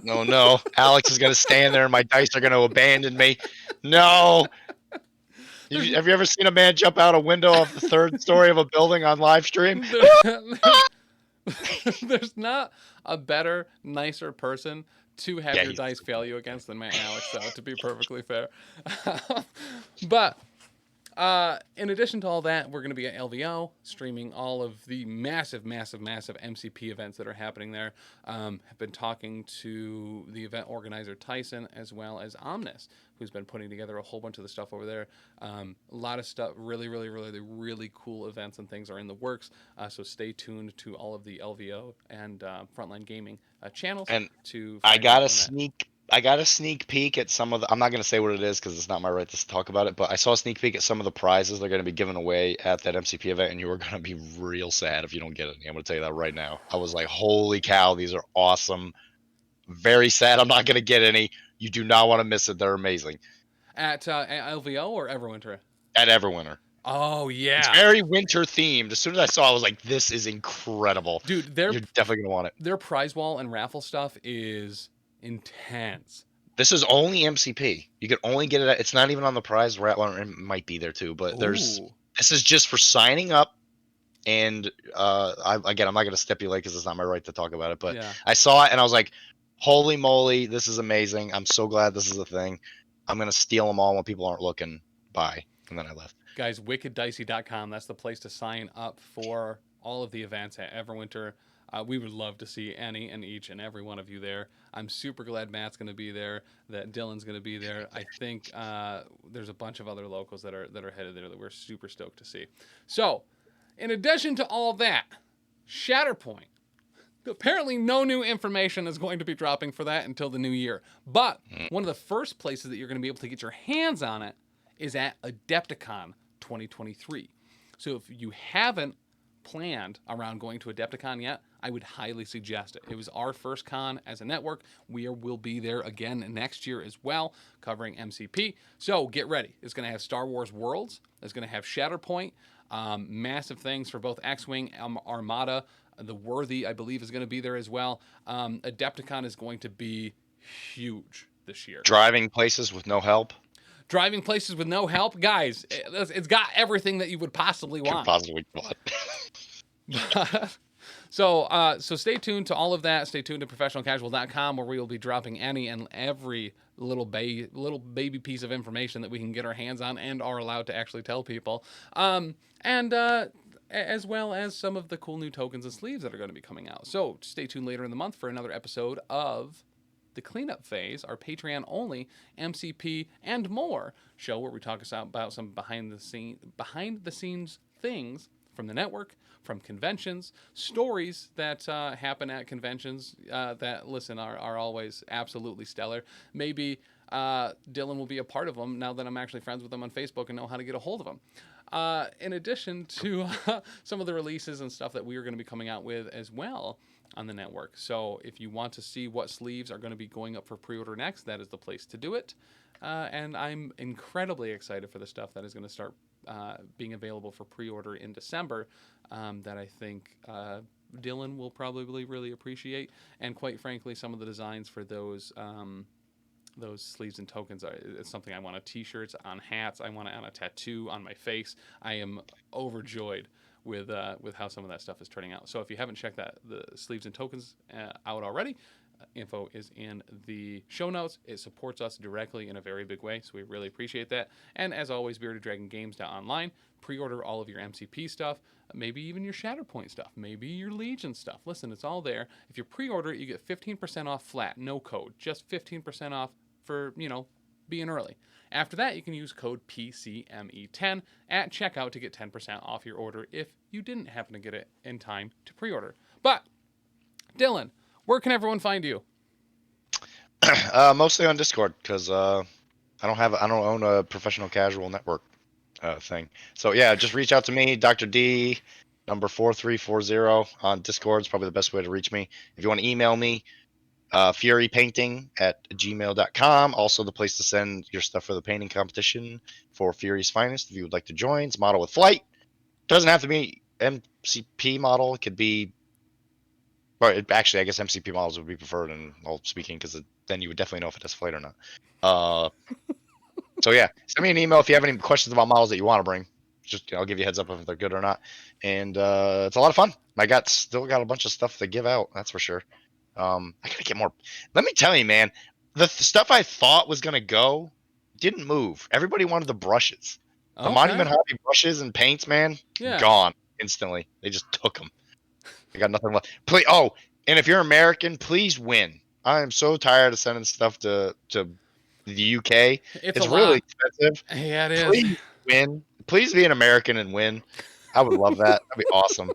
No. Alex is going to stand there, and my dice are going to abandon me. No. Have you ever seen a man jump out a window of the third story of a building on live stream? There's not a better, nicer person to have your dice fail you against than Matt Alex, though, to be perfectly fair. But in addition to all that, we're going to be at LVO streaming all of the massive, massive, massive MCP events that are happening there. Have been talking to the event organizer Tyson, as well as Omnis, who's been putting together a whole bunch of the stuff over there. A lot of stuff, really, really, really, really cool events and things are in the works. So stay tuned to all of the LVO and Frontline Gaming channels. And I got a sneak peek at some of the. I'm not going to say what it is because it's not my right to talk about it. But I saw a sneak peek at some of the prizes they're going to be giving away at that MCP event, and you are going to be real sad if you don't get any. I'm going to tell you that right now. I was like, holy cow, these are awesome. Very sad I'm not going to get any. You do not want to miss it. They're amazing. At LVO or Everwinter? At Everwinter. Oh, yeah. It's very winter themed. As soon as I saw it, I was like, this is incredible. Dude, you're definitely going to want it. Their prize wall and raffle stuff is intense. This is only MCP. You can only get it. It's not even on the prize rack. Well, it might be there too, but Ooh. this is just for signing up. And I'm not going to stipulate because it's not my right to talk about it. But Yeah. I saw it and I was like, "Holy moly, this is amazing! I'm so glad this is a thing. I'm going to steal them all when people aren't looking." Bye. And then I left. Guys, wickeddicey.com. That's the place to sign up for all of the events at Everwinter. We would love to see any and each and every one of you there. I'm super glad Matt's going to be there, that Dylan's going to be there. I think there's a bunch of other locals that are headed there that we're super stoked to see. So, in addition to all that, Shatterpoint. Apparently, no new information is going to be dropping for that until the new year. But one of the first places that you're going to be able to get your hands on it is at Adepticon 2023. So if you haven't planned around going to Adepticon yet, I would highly suggest it. It was our first con as a network. We will be there again next year as well, covering MCP. So get ready. It's going to have Star Wars Worlds. It's going to have Shatterpoint. Massive things for both X-Wing, Armada. The Worthy, I believe, is going to be there as well. Adepticon is going to be huge this year. Driving places with no help. Driving places with no help, guys. It's got everything that you would possibly want. So stay tuned to all of that. Stay tuned to professionalcasual.com, where we will be dropping any and every little baby piece of information that we can get our hands on and are allowed to actually tell people. As well as some of the cool new tokens and sleeves that are going to be coming out. So stay tuned later in the month for another episode of the Cleanup Phase, our Patreon only MCP and more show, where we talk about some behind the scenes things from the network, from conventions, stories that happen at conventions that are always absolutely stellar. Maybe Dylan will be a part of them now that I'm actually friends with him on Facebook and know how to get a hold of him. In addition to some of the releases and stuff that we are going to be coming out with as well on the network. So if you want to see what sleeves are going to be going up for pre-order next, that is the place to do it. And I'm incredibly excited for the stuff that is going to start being available for pre-order in December that I think Dylan will probably really appreciate. And quite frankly, some of the designs for those sleeves and tokens it's something I want on t-shirts, on hats. I want it on a tattoo on my face. I am overjoyed with how some of that stuff is turning out. So if you haven't checked the sleeves and tokens out already, info is in the show notes. It supports us directly in a very big way, so we really appreciate that. And as always, Bearded Dragon Games.online. Pre-order all of your MCP stuff, maybe even your Shatterpoint stuff, maybe your Legion stuff. Listen, it's all there. If you pre-order it, you get 15% off flat, no code, just 15% off for, being early. After that, you can use code PCME10 at checkout to get 10% off your order if you didn't happen to get it in time to pre-order. But, Dylan, where can everyone find you? Mostly on Discord, because I don't own a professional casual network thing. So yeah, just reach out to me, Dr. D, number 4340 on Discord is probably the best way to reach me. If you want to email me, furypainting@gmail.com. Also the place to send your stuff for the painting competition for Fury's Finest if you would like to join. It's model with flight. Doesn't have to be MCP model. It could be, but actually I guess MCP models would be preferred in all speaking, because then you would definitely know if it has flight or not. So yeah, send me an email if you have any questions about models that you want to bring. Just I'll give you a heads up if they're good or not. And it's a lot of fun. Still got a bunch of stuff to give out, that's for sure. I gotta get more. Let me tell you, man, the stuff I thought was gonna go didn't move. Everybody wanted the brushes. The Monument Hobby brushes and paints, man, gone instantly. They just took them. I got nothing left. Please, and if you're American, please win. I am so tired of sending stuff to the UK. It's really expensive. Yeah, it is. Please win. Please be an American and win. I would love that. That'd be awesome.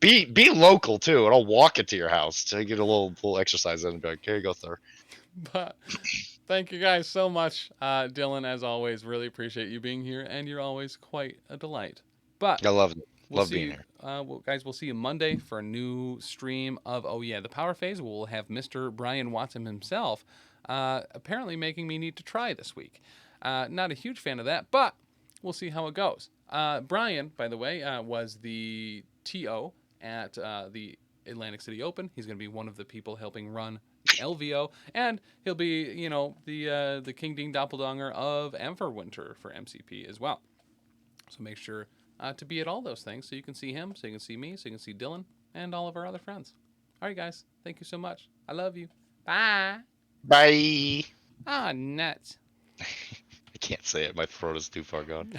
Be local too, and I'll walk it to your house to get a little exercise in and be like, here you go, sir. But thank you guys so much, Dylan. As always, really appreciate you being here, and you're always quite a delight. But I love it. Love being here. Guys, we'll see you Monday for a new stream of Oh Yeah, the Power Phase. We'll have Mr. Brian Watson himself apparently making me need to try this week. Not a huge fan of that, but we'll see how it goes. Brian, by the way, was the TO at the Atlantic City Open. He's going to be one of the people helping run LVO, and he'll be, the King Dean Doppeldonger of Everwinter for MCP as well. So make sure to be at all those things so you can see him, so you can see me, so you can see Dylan, and all of our other friends. All right, guys. Thank you so much. I love you. Bye. Bye. Nuts. I can't say it. My throat is too far gone.